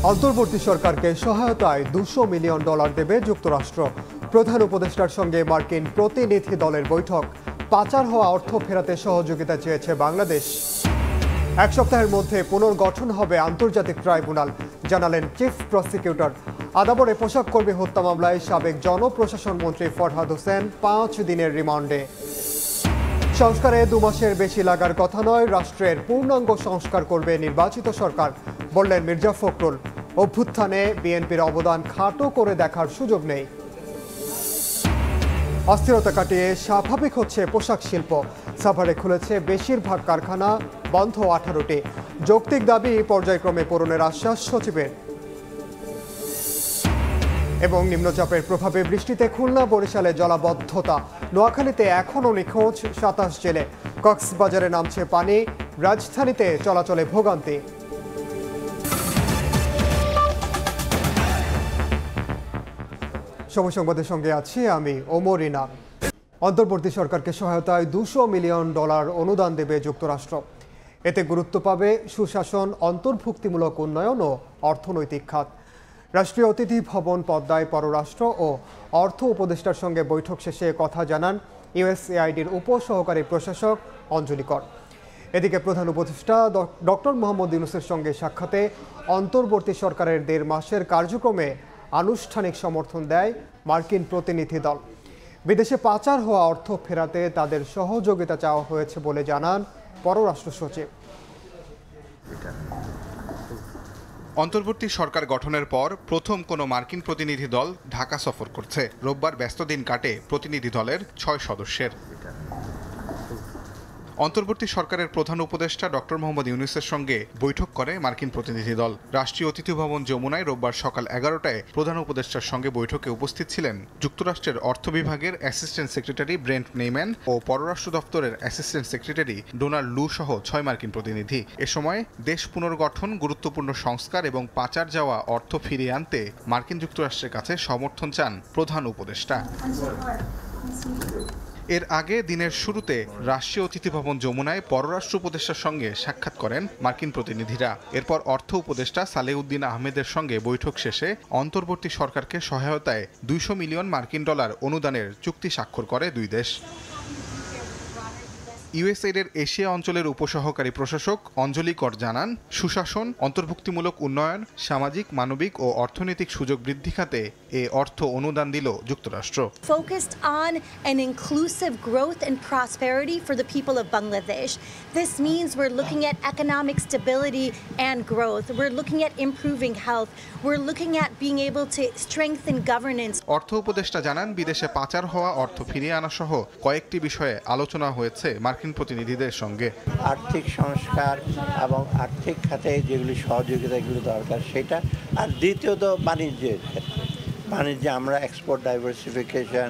অন্তর্বর্তী সরকারকে সহায়তায় $200 মিলিয়ন দেবে যুক্তরাষ্ট্র। প্রধান উপদেষ্টার সঙ্গে মার্কিন প্রতিনিধি দলের বৈঠক। পাচার হওয়া অর্থ ফেরাতে সহযোগিতা চেয়েছে বাংলাদেশ। এক সপ্তাহের মধ্যে পুনর্গঠন হবে আন্তর্জাতিক ট্রাইব্যুনাল, জানালেন চিফ প্রসিকিউটর। আদাবরে পোশাক কর্মী হত্যা মামলায় সাবেক জনপ্রশাসন মন্ত্রী ফরহাদ হোসেন 5 দিনের রিমান্ডে। সংস্কারে 2 মাসের বেশি লাগার কথা নয়, রাষ্ট্রের পূর্ণাঙ্গ সংস্কার করবে নির্বাচিত সরকার, বললেন মির্জা ফখরুল। অভ্যুত্থানে বিএনপির অবদান খাটো করে দেখার সুযোগ নেই। অস্থিরতা কাটিয়ে স্বাভাবিক হচ্ছে পোশাক শিল্প। সাভারে খুলেছে বেশিরভাগ কারখানা, বন্ধ 18টি। যৌক্তিক দাবি পর্যায়ক্রমে পূরণের আশ্বাস সচিবের। এবং নিম্নচাপের প্রভাবে বৃষ্টিতে খুলনা বরিশালে জলাবদ্ধতা। নোয়াখালীতে এখনও নিখোঁজ 27 জেলে। কক্সবাজারে নামছে পানি, রাজধানীতে চলাচলে ভোগান্তি। সময় সংবাদের সঙ্গে আছি আমি ওমর ইনাম। অন্তর্বর্তী সরকারকে সহায়তায় $200 মিলিয়ন অনুদান দেবে যুক্তরাষ্ট্র। এতে গুরুত্ব পাবে সুশাসন, অন্তর্ভুক্তিমূলক উন্নয়ন ও অর্থনৈতিক খাত। রাষ্ট্রীয় অতিথি ভবন পদ্মায় পররাষ্ট্র ও অর্থ উপদেষ্টার সঙ্গে বৈঠক শেষে কথা জানান ইউএসএআইডির উপসহকারী প্রশাসক অঞ্জলি কর। এদিকে প্রধান উপদেষ্টা ডক্টর মোহাম্মদ ইউনূসের সঙ্গে সাক্ষাতে অন্তর্বর্তী সরকারের 1.5 মাসের কার্যক্রমে আনুষ্ঠানিক সমর্থন দেয় মার্কিন প্রতিনিধি দল। বিদেশে পাচার হওয়া অর্থ ফেরাতে তাদের সহযোগিতা চাওয়া হয়েছে বলে জানান পররাষ্ট্র সচিব। অন্তর্বর্তী সরকার গঠনের পর প্রথম কোনো মার্কিন প্রতিনিধি দল ঢাকা সফর করছে। রোববার ব্যস্ত দিন কাটে প্রতিনিধি দলের 6 সদস্যের। অন্তর্বর্তী সরকারের প্রধান উপদেষ্টা ডক্টর মোহাম্মদ ইউনূসের সঙ্গে বৈঠক করে মার্কিন প্রতিনিধি দল। রাষ্ট্রীয় অতিথি ভবন যমুনায় রোববার সকাল 11টায় প্রধান উপদেষ্টার সঙ্গে বৈঠকে উপস্থিত ছিলেন যুক্তরাষ্ট্রের অর্থ বিভাগের অ্যাসিস্ট্যান্ট সেক্রেটারি ব্রেন্ট নেইম্যান ও পররাষ্ট্র দপ্তরের অ্যাসিস্ট্যান্ট সেক্রেটারি ডোনাল্ড লু সহ 6 মার্কিন প্রতিনিধি। এ সময় দেশ পুনর্গঠন, গুরুত্বপূর্ণ সংস্কার এবং পাচার যাওয়া অর্থ ফিরিয়ে আনতে মার্কিন যুক্তরাষ্ট্রের কাছে সমর্থন চান প্রধান উপদেষ্টা। এর আগে দিনের শুরুতে রাষ্ট্রীয় অতিথি ভবন যমুনায় পররাষ্ট্র উপদেষ্টার সঙ্গে সাক্ষাৎ করেন মার্কিন প্রতিনিধিরা। এরপর অর্থ উপদেষ্টা সালেউদ্দিন আহমেদের সঙ্গে বৈঠক শেষে অন্তর্বর্তী সরকারকে সহায়তায় $200 মিলিয়ন অনুদানের চুক্তি স্বাক্ষর করে দুই দেশ। ইউএসএইডের এশিয়া অঞ্চলের উপসহকারী প্রশাসক অঞ্জলি কর জানান, সুশাসন, অন্তর্ভুক্তিমূলক উন্নয়ন, সামাজিক, মানবিক ও অর্থনৈতিক সুযোগ বৃদ্ধি খাতে এ অর্থ অনুদান দিল যুক্তরাষ্ট্র। Focused on an inclusive growth and prosperity for the people of Bangladesh. This means we're looking at economic stability and growth. We're looking at improving health. We're looking at being able to strengthen governance. অর্থ উপদেষ্টা জানান, বিদেশে পাচার হওয়া অর্থ ফিরিয়ে আনা সহ কয়েকটি বিষয়ে আলোচনা হয়েছে মার্কিন প্রতিনিধিদের সঙ্গে। আর্থিক সংস্কার এবং আর্থিক খাতে যেগুলি সহযোগিতা এগুলো দরকার সেটা, আর দ্বিতীয়ত বাণিজ্যের ক্ষেত্রে। বাণিজ্যে আমরা এক্সপোর্ট ডাইভার্সিফিকেশন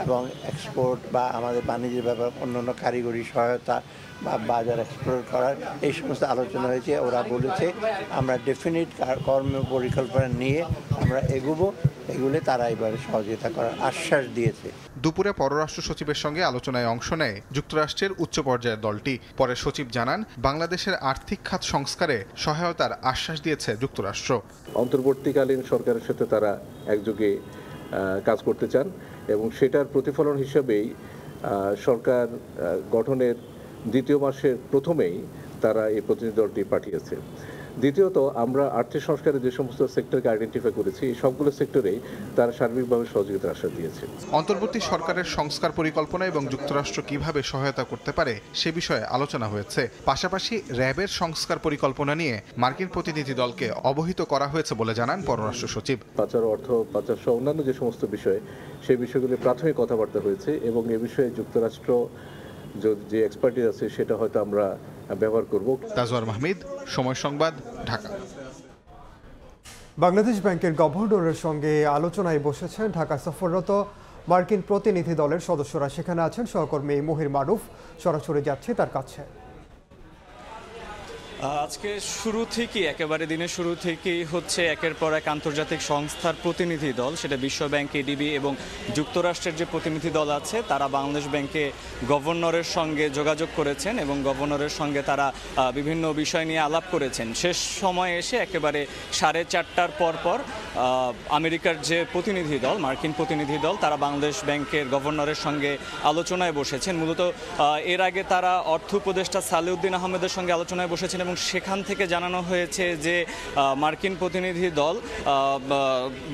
এবং এক্সপোর্ট বা আমাদের বাণিজ্যের ব্যাপার অন্যান্য কারিগরি সহায়তা বা বাজার এক্সপ্লোর করার এই সমস্ত আলোচনা হয়েছে। ওরা বলেছে আমরা ডেফিনিট কর্ম পরিকল্পনা নিয়ে আমরা এগোবো, এগুলো তারা এবারে সহযোগিতা করার আশ্বাস দিয়েছে। দুপুরে পররাষ্ট্র সচিবের সঙ্গে আলোচনায় অংশ নেয় যুক্তরাষ্ট্রের উচ্চ পর্যায়ের দলটি। পরে সচিব জানান, বাংলাদেশের আর্থিক খাত সংস্কারে সহায়তার আশ্বাস দিয়েছে যুক্তরাষ্ট্র। অন্তর্বর্তীকালীন সরকারের সাথে তারা একযোগে কাজ করতে চান এবং সেটার প্রতিফলন হিসেবেই সরকার গঠনের 2 মাসের প্রথমেই তারা এই প্রতিনিধি দলটি পাঠিয়েছে। দ্বিতীয়ত, আমরা আর্থিক সংস্কারে যে সমস্ত সেক্টরকে আইডেন্টিফাই করেছি এই সবগুলো সেক্টরেই তারা সার্বিকভাবে সহযোগিতার আশ্বাস দিয়েছে। অন্তর্বর্তী সরকারের সংস্কার পরিকল্পনা এবং যুক্তরাষ্ট্র কিভাবে সহায়তা করতে পারে সে বিষয়ে আলোচনা হয়েছে। পাশাপাশি র্যাবের সংস্কার পরিকল্পনা নিয়ে মার্কিন প্রতিনিধি দলকে অবহিত করা হয়েছে বলে জানান পররাষ্ট্র সচিব। পাচার অর্থ পাচার সহ অন্যান্য যে সমস্ত বিষয় সেই বিষয়গুলি প্রাথমিক কথাবার্তা হয়েছে এবং এ বিষয়ে যুক্তরাষ্ট্র যে এক্সপার্টিস আছে সেটা হয়তো আমরা ব্যবহার করব। তাজওয়ার মাহমুদ, সময় সংবাদ, ঢাকা। বাংলাদেশ ব্যাংকের গভর্নরের সঙ্গে আলোচনায় বসেছেন ঢাকা সফররত মার্কিন প্রতিনিধি দলের সদস্যরা। সেখানে আছেন সহকর্মী মহির মারুফ, সরাসরি যাচ্ছে তার কাছে। আজকে শুরু থেকেই একেবারে দিনের শুরু থেকেই হচ্ছে একের পর এক আন্তর্জাতিক সংস্থার প্রতিনিধি দল, সেটা বিশ্ব ব্যাংক, এডিবি এবং যুক্তরাষ্ট্রের যে প্রতিনিধি দল আছে তারা বাংলাদেশ ব্যাংকে গভর্নরের সঙ্গে যোগাযোগ করেছেন এবং গভর্নরের সঙ্গে তারা বিভিন্ন বিষয় নিয়ে আলাপ করেছেন। শেষ সময় এসে একেবারে 4:30টার পর আমেরিকার যে প্রতিনিধি দল, মার্কিন প্রতিনিধি দল, তারা বাংলাদেশ ব্যাংকের গভর্নরের সঙ্গে আলোচনায় বসেছেন। মূলত এর আগে তারা অর্থ উপদেষ্টা সালেউদ্দিন আহমেদের সঙ্গে আলোচনায় বসেছেন এবং সেখান থেকে জানানো হয়েছে যে মার্কিন প্রতিনিধি দল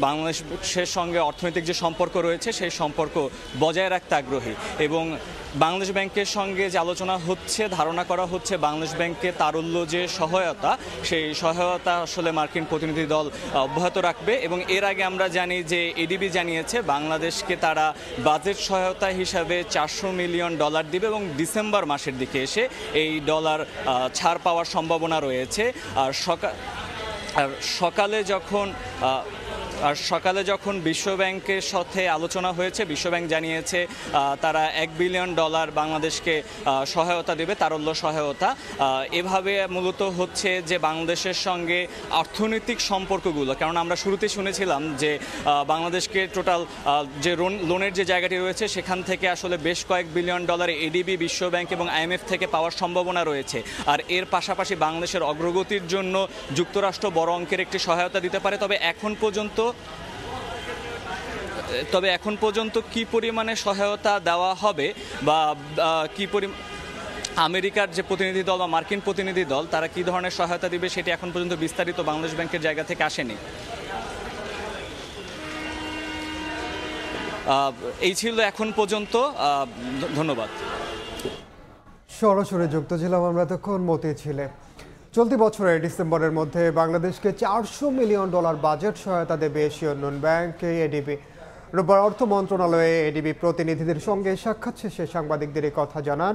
বাংলাদেশের সঙ্গে অর্থনৈতিক যে সম্পর্ক রয়েছে সেই সম্পর্ক বজায় রাখতে আগ্রহী এবং বাংলাদেশ ব্যাংকের সঙ্গে যে আলোচনা হচ্ছে, ধারণা করা হচ্ছে বাংলাদেশ ব্যাংকে তারল্য যে সহায়তা, সেই সহায়তা আসলে মার্কিন প্রতিনিধি দল অব্যাহত রাখবে। এবং এর আগে আমরা জানি যে এডিবি জানিয়েছে বাংলাদেশকে তারা বাজেট সহায়তা হিসাবে $400 মিলিয়ন দিবে এবং ডিসেম্বর মাসের দিকে এসে এই ডলার ছাড় পাওয়ার সম্ভাবনা রয়েছে। আর সকালে যখন বিশ্ব ব্যাংকের সাথে আলোচনা হয়েছে, বিশ্ব ব্যাংক জানিয়েছে তারা $1 বিলিয়ন বাংলাদেশকে সহায়তা দেবে, তারল্য সহায়তা। এভাবে মূলত হচ্ছে যে বাংলাদেশের সঙ্গে অর্থনৈতিক সম্পর্কগুলো, কারণ আমরা শুরুতে শুনেছিলাম যে বাংলাদেশকে টোটাল যে লোনের যে জায়গাটি রয়েছে সেখান থেকে আসলে বেশ কয়েক $1 বিলিয়ন এডিবি, বিশ্ব ব্যাংক এবং IMF থেকে পাওয়ার সম্ভাবনা রয়েছে। আর এর পাশাপাশি বাংলাদেশের অগ্রগতির জন্য যুক্তরাষ্ট্র বড় অঙ্কের একটি সহায়তা দিতে পারে। তবে এখন পর্যন্ত কি পরিমাণে সহায়তা দেওয়া হবে বা কি আমেরিকার যে প্রতিনিধি দল বা মার্কিন প্রতিনিধি দল তারা কি ধরনের সহায়তা দিবে সেটি এখন পর্যন্ত বিস্তারিত বাংলাদেশ ব্যাংকের জায়গা থেকে আসেনি। এই ছিল এখন পর্যন্ত। ধন্যবাদ। সরাসরি যুক্ত ছিলাম আমরা তখন মতিঝিলে। চলতি বছরের ডিসেম্বরের মধ্যে বাংলাদেশকে $400 মিলিয়ন বাজেট সহায়তা দেবে এশীয় উন্নয়ন ব্যাংক এডিবি। রোববার অর্থ মন্ত্রণালয়ে এডিবি প্রতিনিধিদের সঙ্গে সাক্ষাৎ শেষে সাংবাদিকদের এই কথা জানান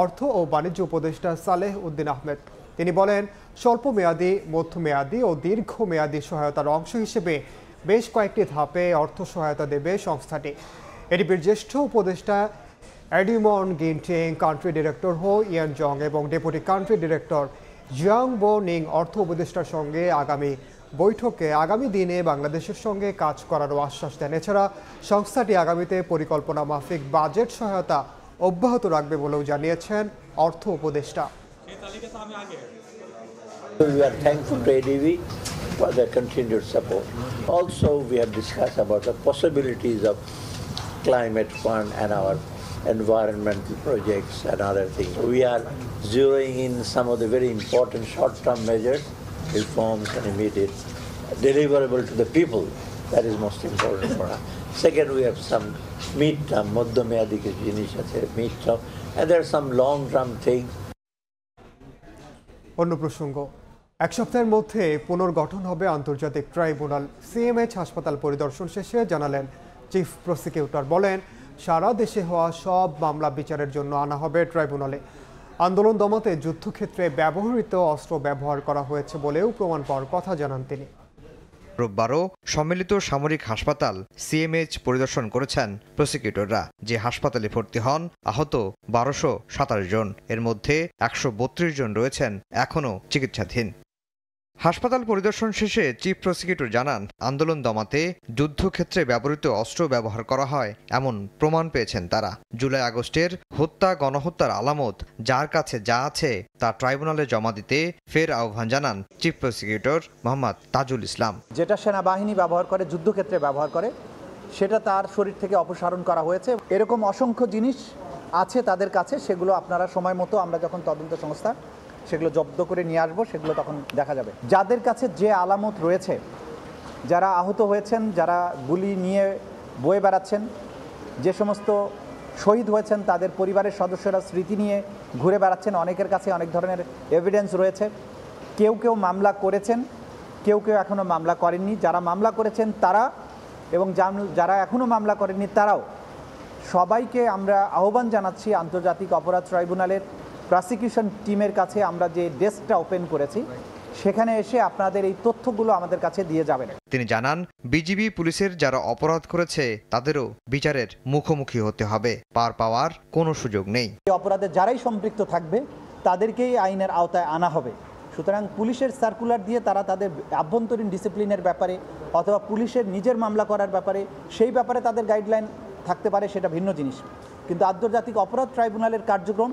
অর্থ ও বাণিজ্য উপদেষ্টা সালেহ উদ্দিন আহমেদ। তিনি বলেন, স্বল্পমেয়াদী, মধ্যমেয়াদী ও দীর্ঘমেয়াদী সহায়তার অংশ হিসেবে বেশ কয়েকটি ধাপে অর্থ সহায়তা দেবে সংস্থাটি। এডিবির জ্যেষ্ঠ উপদেষ্টা এডিমন গিনটিং, কান্ট্রি ডিরেক্টর হো ইয়ান জং এবং ডেপুটি কান্ট্রি ডিরেক্টর জিয়াং বো নিং অর্থ উপদেষ্টার সঙ্গে আগামী দিনে বাংলাদেশের সঙ্গে কাজ করারও আশ্বাস দেন। এছাড়া সংস্থাটি আগামীতে পরিকল্পনা মাফিক বাজেট সহায়তা অব্যাহত রাখবে বলেও জানিয়েছেন অর্থ উপদেষ্টা। We are thankful to ADB for their continued support. Also, we have discussed about the possibilities of climate fund and our environmental projects and other things. We are zeroing in some of the very important short-term measures, reforms and immediate deliverable to the people. That is most important for us. Second, we have some mid-term, মধ্যমেয়াদী কিছু জিনিস আছে, mid-term, and there are some long-term things. অন্য প্রসঙ্গ, এক সপ্তাহের মধ্যে পুনর্গঠন হবে আন্তর্জাতিক ট্রাইব্যুনাল। সিএমএইচ হাসপাতাল পরিদর্শন শেষে জানালেন চিফ প্রসিকিউটর। বলেন, সারা দেশে হওয়া সব মামলা বিচারের জন্য আনা হবে ট্রাইব্যুনালে। আন্দোলন দমাতে যুদ্ধক্ষেত্রে ব্যবহৃত অস্ত্র ব্যবহার করা হয়েছে বলেও প্রমাণ পাওয়ার কথা জানান তিনি। রোববারও সম্মিলিত সামরিক হাসপাতাল সিএমএইচ পরিদর্শন করেছেন প্রসিকিউটররা। যে হাসপাতালে ভর্তি হন আহত 1227 জন, এর মধ্যে 132 জন রয়েছেন এখনও চিকিৎসাধীন। হাসপাতাল পরিদর্শন শেষে চিফ প্রসিকিউটর জানান, আন্দোলন দমাতে যুদ্ধক্ষেত্রে ব্যবহৃত অস্ত্র ব্যবহার করা হয় এমন প্রমাণ পেয়েছেন তারা। জুলাই আগস্টের হত্যা, গণহত্যার আলামত যার কাছে যা আছে তা ট্রাইব্যুনালে জমা দিতে ফের আহ্বান জানান চিফ প্রসিকিউটর মোহাম্মদ তাজুল ইসলাম। যেটা সেনাবাহিনী ব্যবহার করে, যুদ্ধক্ষেত্রে ব্যবহার করে, সেটা তার শরীর থেকে অপসারণ করা হয়েছে। এরকম অসংখ্য জিনিস আছে তাদের কাছে, সেগুলো আপনারা সময় মতো আমরা যখন তদন্ত সংস্থা সেগুলো জব্দ করে নিয়ে আসবো, সেগুলো তখন দেখা যাবে। যাদের কাছে যে আলামত রয়েছে, যারা আহত হয়েছেন, যারা গুলি নিয়ে বয়ে বেড়াচ্ছেন, যে সমস্ত শহীদ হয়েছেন তাদের পরিবারের সদস্যরা স্মৃতি নিয়ে ঘুরে বেড়াচ্ছেন, অনেকের কাছে অনেক ধরনের এভিডেন্স রয়েছে। কেউ কেউ মামলা করেছেন, কেউ কেউ এখনও মামলা করেননি। যারা মামলা করেছেন তারা এবং যারা এখনও মামলা করেননি তারাও, সবাইকে আমরা আহ্বান জানাচ্ছি আন্তর্জাতিক অপরাধ ট্রাইব্যুনালের প্রসিকিউশন টিমের কাছে আমরা যে ডেস্কটা ওপেন করেছি সেখানে এসে আপনাদের এই তথ্যগুলো আমাদের কাছে দিয়ে যাবেন। তিনি জানান, বিজিবি পুলিশের যারা অপরাধ করেছে তাদেরও বিচারের মুখোমুখি হতে হবে, পার পাওয়ার কোনো সুযোগ নেই। এই অপরাধে যারাই সম্পৃক্ত থাকবে তাদেরকেই আইনের আওতায় আনা হবে। সুতরাং পুলিশের সার্কুলার দিয়ে তারা তাদের আভ্যন্তরীণ ডিসিপ্লিনের ব্যাপারে অথবা পুলিশের নিজের মামলা করার ব্যাপারে সেই ব্যাপারে তাদের গাইডলাইন থাকতে পারে, সেটা ভিন্ন জিনিস। কিন্তু আন্তর্জাতিক অপরাধ ট্রাইব্যুনালের কার্যক্রম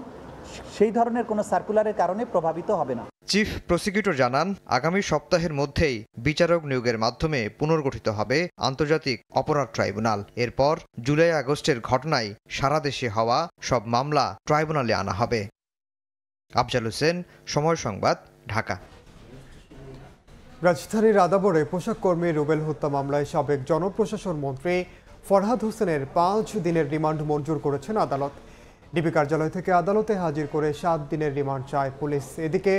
সেই ধরনের কোনো সার্কুলারের কারণে প্রভাবিত হবে না। চিফ প্রসিকিউটর জানান, আগামী সপ্তাহের মধ্যেই বিচারক নিয়োগের মাধ্যমে পুনর্গঠিত হবে আন্তর্জাতিক অপরাধ ট্রাইব্যুনাল। এরপর জুলাই আগস্টের ঘটনায় সারা দেশে হওয়া সব মামলা ট্রাইব্যুনালে আনা হবে। আফজাল হোসেন, সময় সংবাদ, ঢাকা। রাজধানীর আদাবরে পোশাক কর্মী রুবেল হত্যা মামলায় সাবেক জনপ্রশাসন মন্ত্রী ফরহাদ হোসেনের 5 দিনের রিমান্ড মঞ্জুর করেছেন আদালত। ডিবি কার্যালয় থেকে আদালতে হাজির করে 7 দিনের রিমান্ড চায় পুলিশ। এদিকে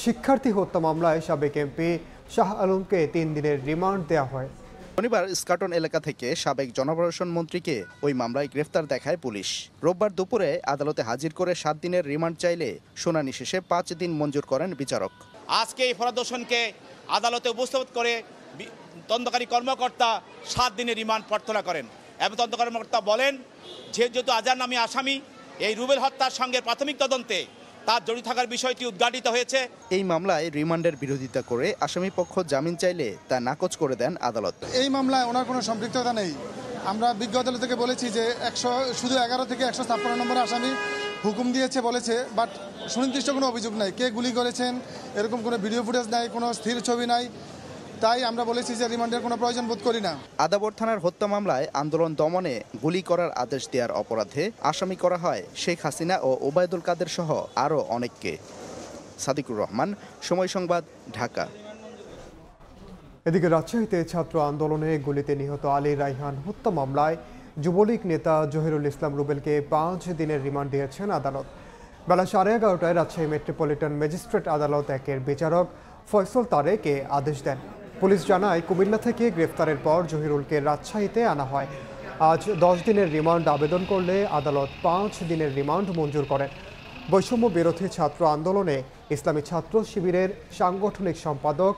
শিক্ষার্থী হত্যা মামলায় সাবেক এমপি শাহ আলমকে 3 দিনের রিমান্ড দেওয়া হয়। শনিবার ইস্কাটন এলাকা থেকে সাবেক জনপ্রশাসন মন্ত্রীকে ওই মামলায় গ্রেফতার দেখায় পুলিশ। রোববার দুপুরে আদালতে হাজির করে 7 দিনের রিমান্ড চাইলে শুনানি শেষে 5 দিন মঞ্জুর করেন বিচারক। আজকে এই ফরহাদ হোসেনকে আদালতে উপস্থাপিত করে তদন্তকারী কর্মকর্তা 7 দিনের রিমান্ড প্রার্থনা করেন এবং তদন্তকারী কর্মকর্তা বলেন, যেহেতু আজার নামী আসামি এই রুবেল হত্যার সঙ্গে প্রাথমিক তদন্তে তার জড়িত থাকার বিষয়টি উদ্ঘাটিত হয়েছে। এই মামলায় রিমান্ডের বিরোধিতা করে আসামি পক্ষ জামিন চাইলে তা নাকচ করে দেন আদালত। এই মামলায় ওনার কোনো সম্পৃক্ততা নেই। আমরা বিজ্ঞ আদালত থেকে বলেছি যে শুধু 11 থেকে 156 নম্বরে আসামি হুকুম দিয়েছে বলেছে, বাট সুনির্দিষ্ট কোনো অভিযোগ নাই, কে গুলি করেছেন এরকম কোনো ভিডিও ফুটেজ নাই, কোনো স্থির ছবি নাই। তাই আমরা বলেছি যে রিমান্ডের কোনো প্রয়োজন বোধ করি না। আদাবর থানার হত্যা মামলায় আন্দোলন দমনে গুলি করার আদেশ দেওয়ার অপরাধে আসামি করা হয় শেখ হাসিনা ও ওবায়দুল কাদের সহ আরও অনেককে। সাদিকুর রহমান, সময় সংবাদ, ঢাকা। এদিকে রাজশাহীতে ছাত্র আন্দোলনে গুলিতে নিহত আলী রায়হান হত্যা মামলায় যুবলীগ নেতা জহিরুল ইসলাম রুবেলকে 5 দিনের রিমান্ড দিয়েছেন আদালত। বেলা 11:30টায় রাজশাহী মেট্রোপলিটন ম্যাজিস্ট্রেট আদালত 1-এর বিচারক ফয়সল তারেকে আদেশ দেন। পুলিশ জানায়, কুমিল্লা থেকে গ্রেফতারের পর জহিরুলকে রাজশাহীতে আনা হয়। আজ 10 দিনের রিমান্ড আবেদন করলে আদালত 5 দিনের রিমান্ড মঞ্জুর করেন। বৈষম্য বিরোধী ছাত্র আন্দোলনে ইসলামী ছাত্র শিবিরের সাংগঠনিক সম্পাদক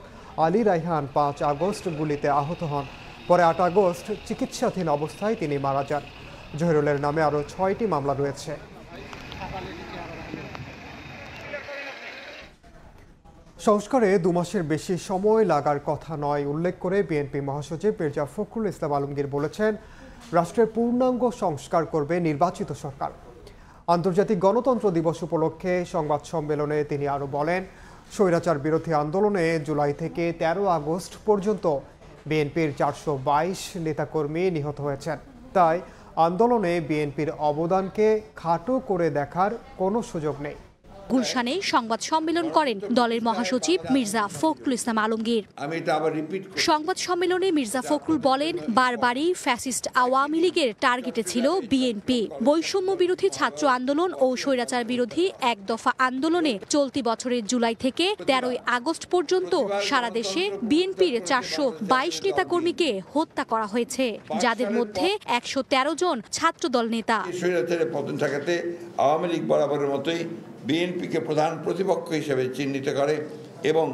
আলী রায়হান 5 আগস্ট গুলিতে আহত হন। পরে 8 আগস্ট চিকিৎসাধীন অবস্থায় তিনি মারা যান। জহিরুলের নামে আরও 6টি মামলা রয়েছে। সংস্কারে 2 মাসের বেশি সময় লাগার কথা নয় উল্লেখ করে বিএনপি মহাসচিব মির্জা ফখরুল ইসলাম আলমগীর বলেছেন, রাষ্ট্রের পূর্ণাঙ্গ সংস্কার করবে নির্বাচিত সরকার। আন্তর্জাতিক গণতন্ত্র দিবস উপলক্ষে সংবাদ সম্মেলনে তিনি আরও বলেন, স্বৈরাচার বিরোধী আন্দোলনে জুলাই থেকে 13 আগস্ট পর্যন্ত বিএনপির 422 নেতাকর্মী নিহত হয়েছেন। তাই আন্দোলনে বিএনপির অবদানকে খাটো করে দেখার কোনো সুযোগ নেই। গুলশানে সংবাদ সম্মেলন করেন দলের মহাসচিব মির্জা ফখরুল ইসলাম আলমগীর। সংবাদ সম্মেলনে মির্জা ফখরুল বলেন, বারবারই ফ্যাসিস্ট আওয়ামী লীগের টার্গেটে ছিল বিএনপি। বৈষম্য বিরোধী ছাত্র আন্দোলন ও স্বৈরাচার বিরোধী 1 দফা আন্দোলনে চলতি বছরের জুলাই থেকে 13 আগস্ট পর্যন্ত সারা দেশে বিএনপির 422 নেতাকর্মীকে হত্যা করা হয়েছে, যাদের মধ্যে 113 জন ছাত্রদল নেতা। স্বৈরাচারের পতন ঠেকাতে আওয়ামী লীগ বরাবরের মতোই বিএনপিকে প্রধান প্রতিপক্ষ হিসেবে চিহ্নিত করে এবং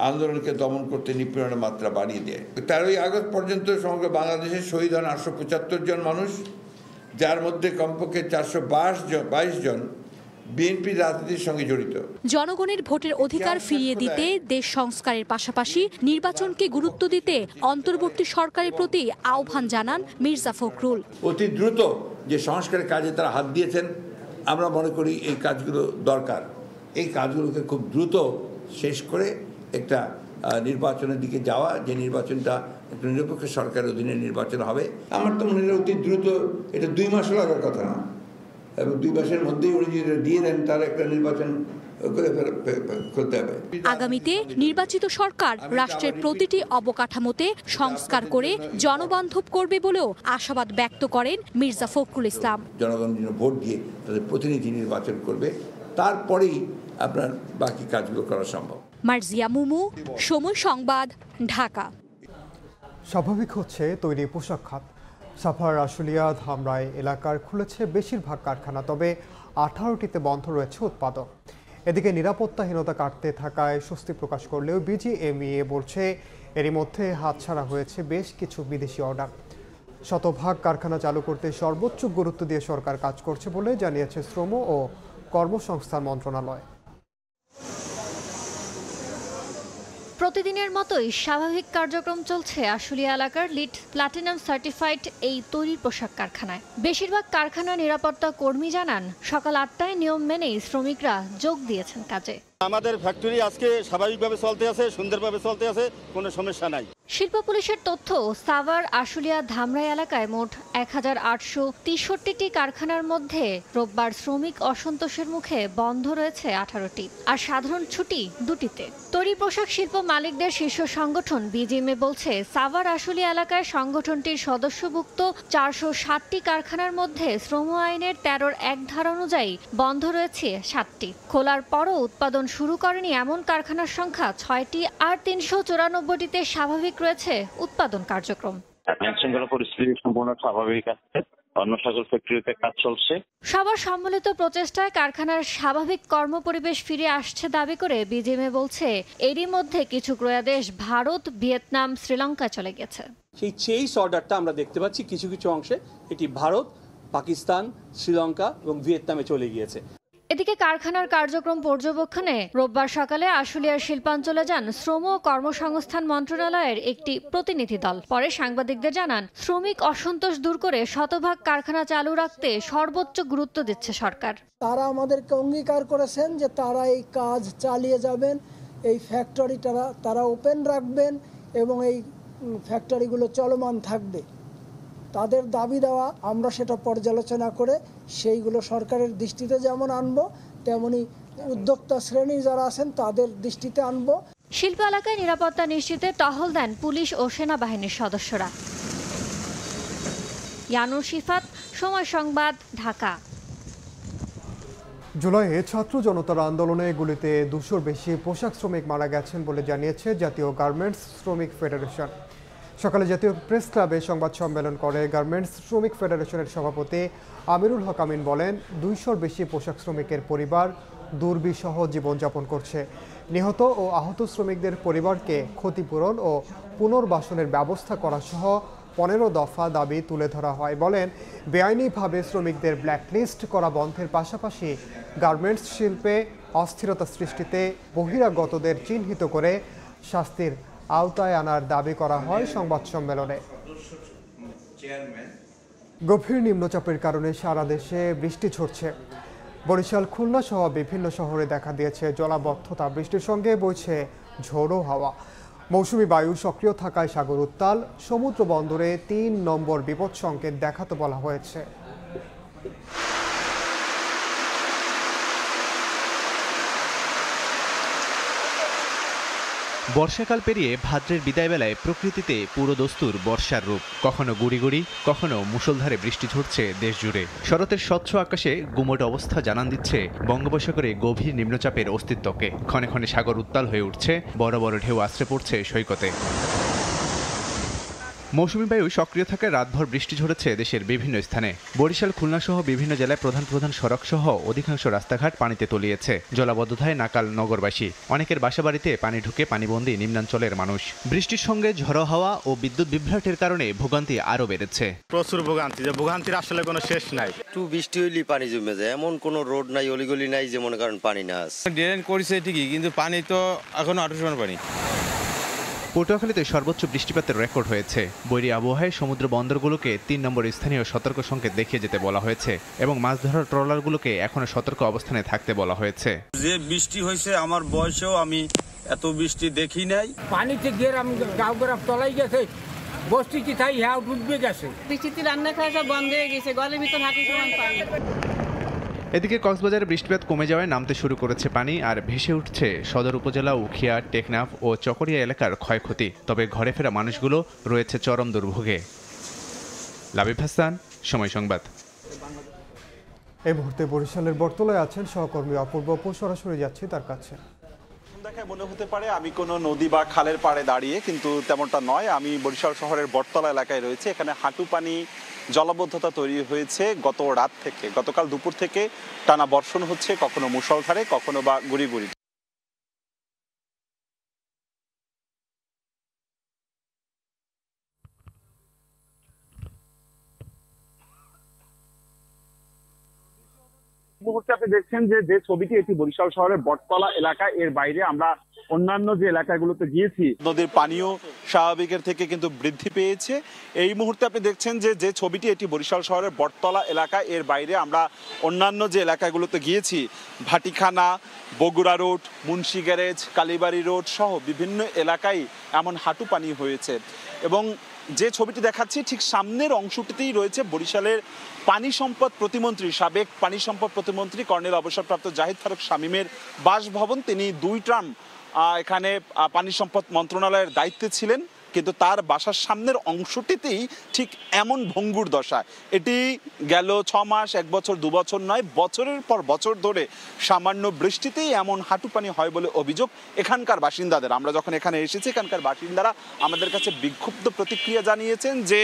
আন্দোলনকে দমন করতে নিপীড়নের মাত্রা বাড়িয়ে দেয়। 13 আগস্ট পর্যন্ত সমগ্র বাংলাদেশে শহীদ হন 875 জন মানুষ, যার মধ্যে কমপক্ষে 422 জন বিএনপি রাজনীতির সঙ্গে জড়িত। জনগণের ভোটের অধিকার ফিরিয়ে দিতে দেশ সংস্কারের পাশাপাশি নির্বাচনকে গুরুত্ব দিতে অন্তর্বর্তী সরকারের প্রতি আহ্বান জানান মির্জা ফখরুল। অতি দ্রুত যে সংস্কারের কাজে তারা হাত দিয়েছেন, আমরা মনে করি এই কাজগুলো দরকার। এই কাজগুলোকে খুব দ্রুত শেষ করে একটা নির্বাচনের দিকে যাওয়া, যে নির্বাচনটা একটা নিরপেক্ষ সরকারের অধীনে নির্বাচন হবে। আমার তো মনে হয় অতি দ্রুত, এটা 2 মাস লাগার কথা না, এবং 2 মাসের মধ্যেই উনি যদি দিয়ে দেন তার একটা নির্বাচন করে করতে হবে। আগামীতে নির্বাচিত সরকার রাষ্ট্রের প্রতিটি অবকাঠামোতে সংস্কার করে জনবান্ধব করবে বলেও আশাবাদ ব্যক্ত করেন মির্জা ফখরুল ইসলাম। জনগণ ভোট দিয়ে তাদের প্রতিনিধি নির্বাচন করবে, তারপরেই আপনার বাকি কাজগুলো করা সম্ভব। মার্জিয়া মুমু, সময় সংবাদ, ঢাকা। স্বাভাবিক হচ্ছে তৈরি পোশাক খাত। সাভার, আশুলিয়া, ধামরাই এলাকার খুলেছে বেশিরভাগ কারখানা, তবে 18টিতে বন্ধ রয়েছে উৎপাদন। এদিকে নিরাপত্তাহীনতা কাটতে থাকায় স্বস্তি প্রকাশ করলেও বিজিএমইএ বলছে, এরই মধ্যে হাতছাড়া হয়েছে বেশ কিছু বিদেশি অর্ডার। শতভাগ কারখানা চালু করতে সর্বোচ্চ গুরুত্ব দিয়ে সরকার কাজ করছে বলে জানিয়েছে শ্রম ও কর্মসংস্থান মন্ত্রণালয়। প্রতিদিনের মতোই স্বাভাবিক কার্যক্রম চলছে আশুলিয়া এলাকার লিড প্লাটিনাম সার্টিফাইড এই তৈরি পোশাক কারখানায়। বেশিরভাগ কারখানা নিরাপত্তা কর্মী জানান, সকাল 8টায় নিয়ম মেনেই শ্রমিকরা যোগ দিয়েছেন কাজে। আমাদের ফ্যাক্টরি আজকে স্বাভাবিকভাবে চলতে আছে, সুন্দরভাবে চলতে আছে, কোনো সমস্যা নাই। শিল্প পুলিশের তথ্য, সাভার, আশুলিয়া, ধামরাই এলাকায় মোট 1863টি কারখানার মধ্যে রোববার শ্রমিক অসন্তোষের মুখে বন্ধ রয়েছে 18টি, আর সাধারণ ছুটি 2টিতে। তৈরি পোশাক শিল্প মালিকদের শীর্ষ সংগঠন বিজিএমএ বলছে, সাভার আশুলিয়া এলাকায় সংগঠনটির সদস্যভুক্ত 460টি কারখানার মধ্যে শ্রম আইনের 13-র 1 ধারা অনুযায়ী বন্ধ রয়েছে 7টি। খোলার পরও উৎপাদন শুরু করেনি এমন কারখানার সংখ্যা 6টি, আর 394টিতে স্বাভাবিক রয়েছে উৎপাদন কার্যক্রম। আইনশৃঙ্খলা পরিস্থিতি সম্পূর্ণ স্বাভাবিক আছে, অন্য সকল ফ্যাক্টরিতে কাজ চলছে। সবার সম্মিলিত প্রচেষ্টায় কারখানার স্বাভাবিক কর্মপরিবেশ ফিরে আসছে দাবি করে বিজিএমএ বলছে, এরই মধ্যে কিছু ক্রয়াদেশ ভারত, ভিয়েতনাম, শ্রীলঙ্কায় চলে গেছে। সেই চেইস অর্ডারটা আমরা দেখতে পাচ্ছি কিছু কিছু অংশে এটি ভারত, পাকিস্তান, শ্রীলঙ্কা এবং ভিয়েতনামে চলে গিয়েছে। এদিকে কারখানার কার্যক্রম পর্যবেক্ষণে রোববার সকালে আশুলিয়ার শিল্পাঞ্চলে যান শ্রম ও কর্মসংস্থান মন্ত্রণালয়ের একটি প্রতিনিধি দল। পরে সাংবাদিকদের জানান, শ্রমিক অসন্তোষ দূর করে শতভাগ কারখানা চালু রাখতে সর্বোচ্চ গুরুত্ব দিচ্ছে সরকার। তারা আমাদেরকে অঙ্গীকার করেছেন যে তারা এই কাজ চালিয়ে যাবেন, এই ফ্যাক্টরিটা তারা ওপেন রাখবেন এবং এই ফ্যাক্টরিগুলো চলমান থাকবে। তাদের দাবি দেওয়া আমরা সেটা পর্যালোচনা করে সেইগুলো সরকারের দৃষ্টিতে যেমন আনবো, তেমনি উদ্যোক্তা শ্রেণী যারা আছেন তাদের দৃষ্টিতে আনবো। শিল্প এলাকায় নিরাপত্তা নিশ্চিতে টহল দেন পুলিশ ও সেনাবাহিনীর সদস্যরা। ইয়ানুর শিফাত, সময় সংবাদ, ঢাকা। জুলাইয়ে ছাত্র জনতার আন্দোলনে গুলিতে 200-র বেশি পোশাক শ্রমিক মারা গেছেন বলে জানিয়েছে জাতীয় গার্মেন্টস শ্রমিক ফেডারেশন। সকালে জাতীয় প্রেস ক্লাবে সংবাদ সম্মেলন করে গার্মেন্টস শ্রমিক ফেডারেশনের সভাপতি আমিরুল হক আমিন বলেন, 200-র বেশি পোশাক শ্রমিকের পরিবার দুর্বিষহ জীবনযাপন করছে। নিহত ও আহত শ্রমিকদের পরিবারকে ক্ষতিপূরণ ও পুনর্বাসনের ব্যবস্থা করা সহ 15 দফা দাবি তুলে ধরা হয়। বলেন, বেআইনিভাবে শ্রমিকদের ব্ল্যাকলিস্ট করা বন্ধের পাশাপাশি গার্মেন্টস শিল্পে অস্থিরতা সৃষ্টিতে বহিরাগতদের চিহ্নিত করে শাস্তির আওতায় আনার দাবি করা হয় সংবাদ সম্মেলনে। গভীর নিম্নচাপের কারণে সারা দেশে বৃষ্টি ঝরছে। বরিশাল, খুলনা সহ বিভিন্ন শহরে দেখা দিয়েছে জলাবদ্ধতা। বৃষ্টির সঙ্গে বইছে ঝোড়ো হাওয়া। মৌসুমি বায়ু সক্রিয় থাকায় সাগর উত্তাল। সমুদ্র বন্দরে 3 নম্বর বিপদ সংকেত দেখাতে বলা হয়েছে। বর্ষাকাল পেরিয়ে ভাদ্রের বিদায়বেলায় প্রকৃতিতে পুরো দস্তুর বর্ষার রূপ। কখনো গুড়ি গুড়ি, কখনো মুষলধারে বৃষ্টি ঝরছে দেশ জুড়ে। শরতের স্বচ্ছ আকাশে গুমোট অবস্থা জানান দিচ্ছে বঙ্গোপসাগরে গভীর নিম্নচাপের অস্তিত্বকে। ক্ষণে ক্ষণে সাগর উত্তাল হয়ে উঠছে, বড় বড় ঢেউ আছড়ে পড়ছে সৈকতে। মৌসুমী বায়ু সক্রিয় থাকায় রাতভর বৃষ্টি ঝরেছে দেশের বিভিন্ন স্থানে। বরিশাল, খুলনা সহ বিভিন্ন জেলায় প্রধান প্রধান সড়ক সহ অধিকাংশ রাস্তাঘাট পানিতে তলিয়েছে। জলাবদ্ধতায় নাকাল নগরবাসী। অনেকের বাসাবাড়িতে পানি ঢুকে পানিবন্দী নিম্নাঞ্চলের মানুষ। বৃষ্টির সঙ্গে ঝড়ো হাওয়া ও বিদ্যুৎ বিভ্রাটের কারণে ভোগান্তি আরও বেড়েছে। প্রচুর ভোগান্তি, যে ভোগান্তির আসলে কোনো শেষ নাই। একটু বৃষ্টি হইলেই পানি জমে যায়, এমন কোনো রোড নাই, অলিগলি নাই যে মনে করেন পানি না আছে। ড্রেন করেছে ঠিকই, কিন্তু পানি তো এখনো আটশো পানি। পটুয়াখালীতে সর্বোচ্চ বৃষ্টিপাতের রেকর্ড হয়েছে। বৈরী আবহাওয়ায় সমুদ্র বন্দরগুলোকে 3 নম্বর স্থানীয় সতর্ক সংকেত দেখিয়ে যেতে বলা হয়েছে এবং মাছ ধরার ট্রলারগুলোকে এখনো সতর্ক অবস্থানে থাকতে বলা হয়েছে। যে বৃষ্টি হয়েছে আমার বয়সেও আমি এত বৃষ্টি দেখি নাই। পানিতে গেরাম গাঁও গ্রাম তলাই গেছে, বস্তিতে তাই হ্যাঁ ডুববে গেছে। বৃষ্টিতে রান্না খাওয়া সব বন্ধ হয়ে গেছে, গলের ভিতর হাঁটু সমান পানি। এদিকে কক্সবাজারে বৃষ্টিপাত কমে যাওয়ায় নামতে শুরু করেছে পানি, আর ভেসে উঠছে সদর উপজেলা, উখিয়া, টেকনাফ ও চকরিয়া এলাকার ক্ষয়ক্ষতি। তবে ঘরে ফেরা মানুষগুলো রয়েছে চরম দুর্ভোগে। লাবিব হাসান, সময় সংবাদ। এই মুহূর্তে বরিশালের বটতলায় আছেন সহকর্মী অপূর্ব। সরাসরি যাচ্ছি তার কাছে। দেখে মনে হতে পারে আমি কোনো নদী বা খালের পাড়ে দাঁড়িয়ে, কিন্তু তেমনটা নয়। আমি বরিশাল শহরের বটতলা এলাকায় রয়েছে। এখানে হাঁটু পানি, জলাবদ্ধতা তৈরি হয়েছে গত রাত থেকে। গতকাল দুপুর থেকে টানা বর্ষণ হচ্ছে, কখনো মুষলধারে, কখনো বা গুড়ি গুড়ি। মুহূর্তে আপনি দেখছেন যে ছবিটি, এটি বরিশাল শহরের বটতলা এলাকা। এর বাইরে আমরা অন্যান্য যে এলাকাগুলোতে গিয়েছি, নদীর পানিও স্বাভাবিকের থেকে কিন্তু বৃদ্ধি পেয়েছে। এই মুহূর্তে আপনি দেখছেন যে ছবিটি, এটি বরিশাল শহরের বটতলা এলাকা। এর বাইরে আমরা অন্যান্য যে এলাকাগুলোতে গিয়েছি, ভাটিখানা, বগুড়া রোড, মুন্সি গ্যারেজ, কালীবাড়ি রোড সহ বিভিন্ন এলাকায় এমন হাঁটু পানি হয়েছে। এবং যে ছবিটি দেখাচ্ছি ঠিক সামনের অংশটিতেই রয়েছে বরিশালের পানি সম্পদ প্রতিমন্ত্রী, সাবেক পানি সম্পদ প্রতিমন্ত্রী কর্নেল অবসরপ্রাপ্ত জাহিদ ফারুক শামীমের বাসভবন। তিনি 2 টার্ম এখানে পানি সম্পদ মন্ত্রণালয়ের দায়িত্বে ছিলেন, কিন্তু তার বাসার সামনের অংশটিতেই ঠিক এমন ভঙ্গুর দশা। এটি গেল 6 মাস, 1 বছর, 2 বছর নয়, বছরের পর বছর ধরে সামান্য বৃষ্টিতেই এমন হাঁটু পানি হয় বলে অভিযোগ এখানকার বাসিন্দাদের। আমরা যখন এখানে এসেছি, এখানকার বাসিন্দারা আমাদের কাছে বিক্ষুব্ধ প্রতিক্রিয়া জানিয়েছেন যে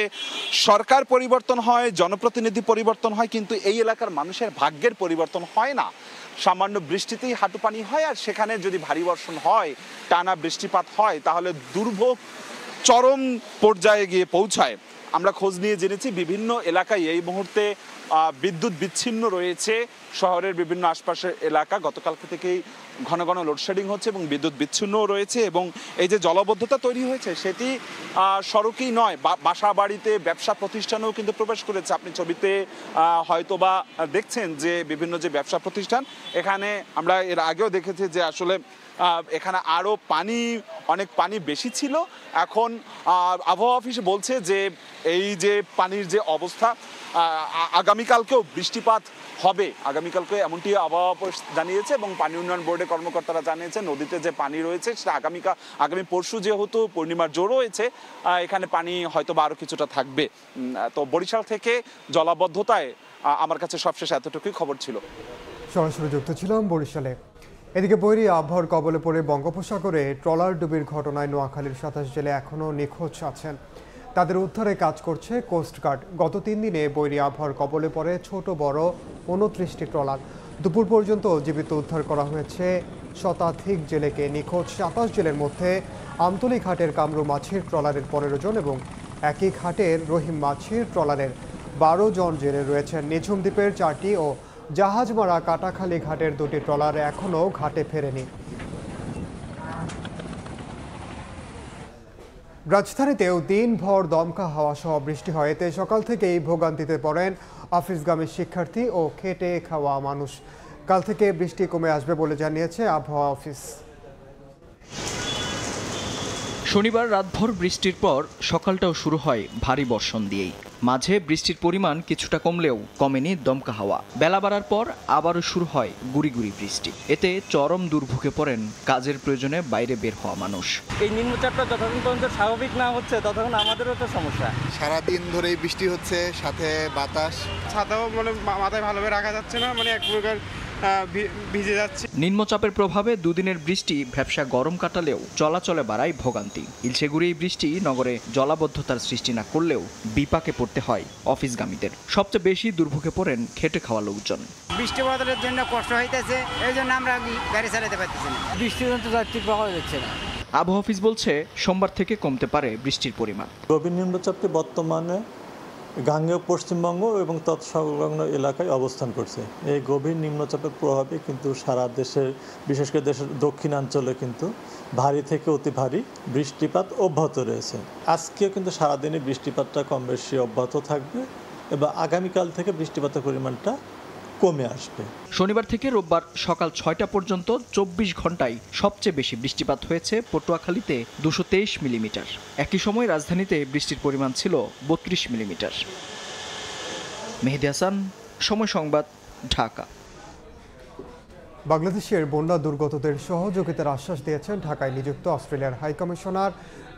সরকার পরিবর্তন হয়, জনপ্রতিনিধি পরিবর্তন হয়, কিন্তু এই এলাকার মানুষের ভাগ্যের পরিবর্তন হয় না। সামান্য বৃষ্টিতেই হাঁটু পানি হয়, আর সেখানে যদি ভারী বর্ষণ হয়, টানা বৃষ্টিপাত হয়, তাহলে দুর্ভোগ চরম পর্যায়ে গিয়ে পৌঁছায়। আমরা খোঁজ নিয়ে জেনেছি বিভিন্ন এলাকায় এই মুহূর্তে বিদ্যুৎ বিচ্ছিন্ন রয়েছে। শহরের বিভিন্ন আশপাশের এলাকা গতকালকে থেকেই ঘন ঘন লোডশেডিং হচ্ছে এবং বিদ্যুৎ বিচ্ছিন্নও রয়েছে। এবং এই যে জলবদ্ধতা তৈরি হয়েছে, সেটি সড়কই নয়, বাসা বাড়িতে, ব্যবসা প্রতিষ্ঠানেও কিন্তু প্রবেশ করেছে। আপনি ছবিতে হয়তোবা দেখছেন যে বিভিন্ন যে ব্যবসা প্রতিষ্ঠান, এখানে আমরা এর আগেও দেখেছি যে আসলে এখানে আরও অনেক পানি বেশি ছিল। এখন আবহাওয়া অফিস বলছে যে এই যে পানির যে অবস্থা, আগামীকালকেও বৃষ্টিপাত হবে, আগামীকালকে এমনটি আবহাওয়া অফিস জানিয়েছে। এবং পানি উন্নয়ন বোর্ডের কর্মকর্তারা জানিয়েছে নদীতে যে পানি রয়েছে সেটা আগামী পরশু যেহেতু পূর্ণিমার জোর রয়েছে, এখানে পানি হয়তো বা আরও কিছুটা থাকবে। তো বরিশাল থেকে জলাবদ্ধতায় আমার কাছে সবশেষ এতটুকুই খবর ছিল। সরাসরি যুক্ত ছিলাম বরিশালে। এদিকে বৈরী আবহাওয়ার কবলে পড়ে বঙ্গোপসাগরে ট্রলার ডুবির ঘটনায় নোয়াখালীর 27 জেলে এখনও নিখোঁজ আছেন। তাদের উদ্ধারে কাজ করছে কোস্টগার্ড। গত 3 দিনে বৈরী আবহাওয়ার কবলে পড়ে ছোট বড় 29টি ট্রলার। দুপুর পর্যন্ত জীবিত উদ্ধার করা হয়েছে শতাধিক জেলেকে। নিখোঁজ 27 জেলের মধ্যে আমতলী ঘাটের কামরু মাছের ট্রলারের 15 জন এবং একই ঘাটের রহিম মাছের ট্রলারের 12 জন জেলে রয়েছেন। নিঝুম দ্বীপের 4টি ও জাহাজমারা কাটাখালী ঘাটের 2টি ট্রলার এখনও ঘাটে ফেরেনি। রাজধানীতেও দিনভর দমকা হাওয়া সহ বৃষ্টি হয়। এতে সকাল থেকেই ভোগান্তিতে পড়েন অফিসগামী শিক্ষার্থী ও খেটে খাওয়া মানুষ। কাল থেকে বৃষ্টি কমে আসবে বলে জানিয়েছে আবহাওয়া অফিস। শনিবার রাতভর বৃষ্টির পর সকালটাও শুরু হয় ভারী বর্ষণ দিয়েই। মাঝে বৃষ্টির পরিমাণ কিছুটা কমলেও কমেনি দমকা হাওয়া। বেলা বাড়ার পর আবারও শুরু হয় গুড়ি গুড়ি বৃষ্টি। এতে চরম দুর্ভোগে পড়েন কাজের প্রয়োজনে বাইরে বের হওয়া মানুষ। এই নিম্নচাপটা যতক্ষণ পর্যন্ত স্বাভাবিক না হচ্ছে ততক্ষণ আমাদেরও তো সমস্যা। সারাদিন ধরেই বৃষ্টি হচ্ছে, সাথে বাতাস। ছাতাও মাথায় ভালোভাবে রাখা যাচ্ছে না, এক প্রকার ভিজে যাচ্ছে। নিম্নচাপের প্রভাবে দুদিনের বৃষ্টি ভ্যাপসা গরম কাটালেও চলাচলে বাড়ায় ভোগান্তি। ইলশেগুড়ি এই বৃষ্টি নগরে জলাবদ্ধতার সৃষ্টি না করলেও বিপাকে পড়তে হয় অফিসগামীদের। সবচেয়ে বেশি দুর্ভোগে পড়েন খেটে খাওয়া লোকজন। বৃষ্টি বাদলের জন্য কষ্ট হইতেছে, এই জন্য আমরা গাড়ি চালাতে পারতেছি না। বৃষ্টির জন্য যাত্রী পাওয়া যাচ্ছে না। আবহাওয়া অফিস বলছে সোমবার থেকে কমতে পারে বৃষ্টির পরিমাণ। গভীর নিম্নচাপটি বর্তমানে গাঙ্গেয় পশ্চিমবঙ্গ এবং তৎসংলগ্ন এলাকায় অবস্থান করছে। এই গভীর নিম্নচাপের প্রভাবে কিন্তু সারা দেশের, বিশেষ করে দেশের দক্ষিণাঞ্চলে কিন্তু ভারী থেকে অতি ভারী বৃষ্টিপাত অব্যাহত রয়েছে। আজকেও কিন্তু সারাদিনে বৃষ্টিপাতটা কম বেশি অব্যাহত থাকবে এবং আগামীকাল থেকে বৃষ্টিপাতের পরিমাণটা কমে আসবে। শনিবার থেকে রোববার সকাল 6টা পর্যন্ত 24 ঘন্টায় সবচেয়ে বেশি বৃষ্টিপাত হয়েছে পটুয়াখালীতে 223 মিলিমিটার। একই সময় রাজধানীতে বৃষ্টির পরিমাণ ছিল 32 মিলিমিটার। মেহেদী হাসান, সময় সংবাদ, ঢাকা। বাংলাদেশের বন্যা দুর্গতদের সহযোগিতার আশ্বাস দিয়েছেন ঢাকায় নিযুক্ত অস্ট্রেলিয়ার হাইকমিশনার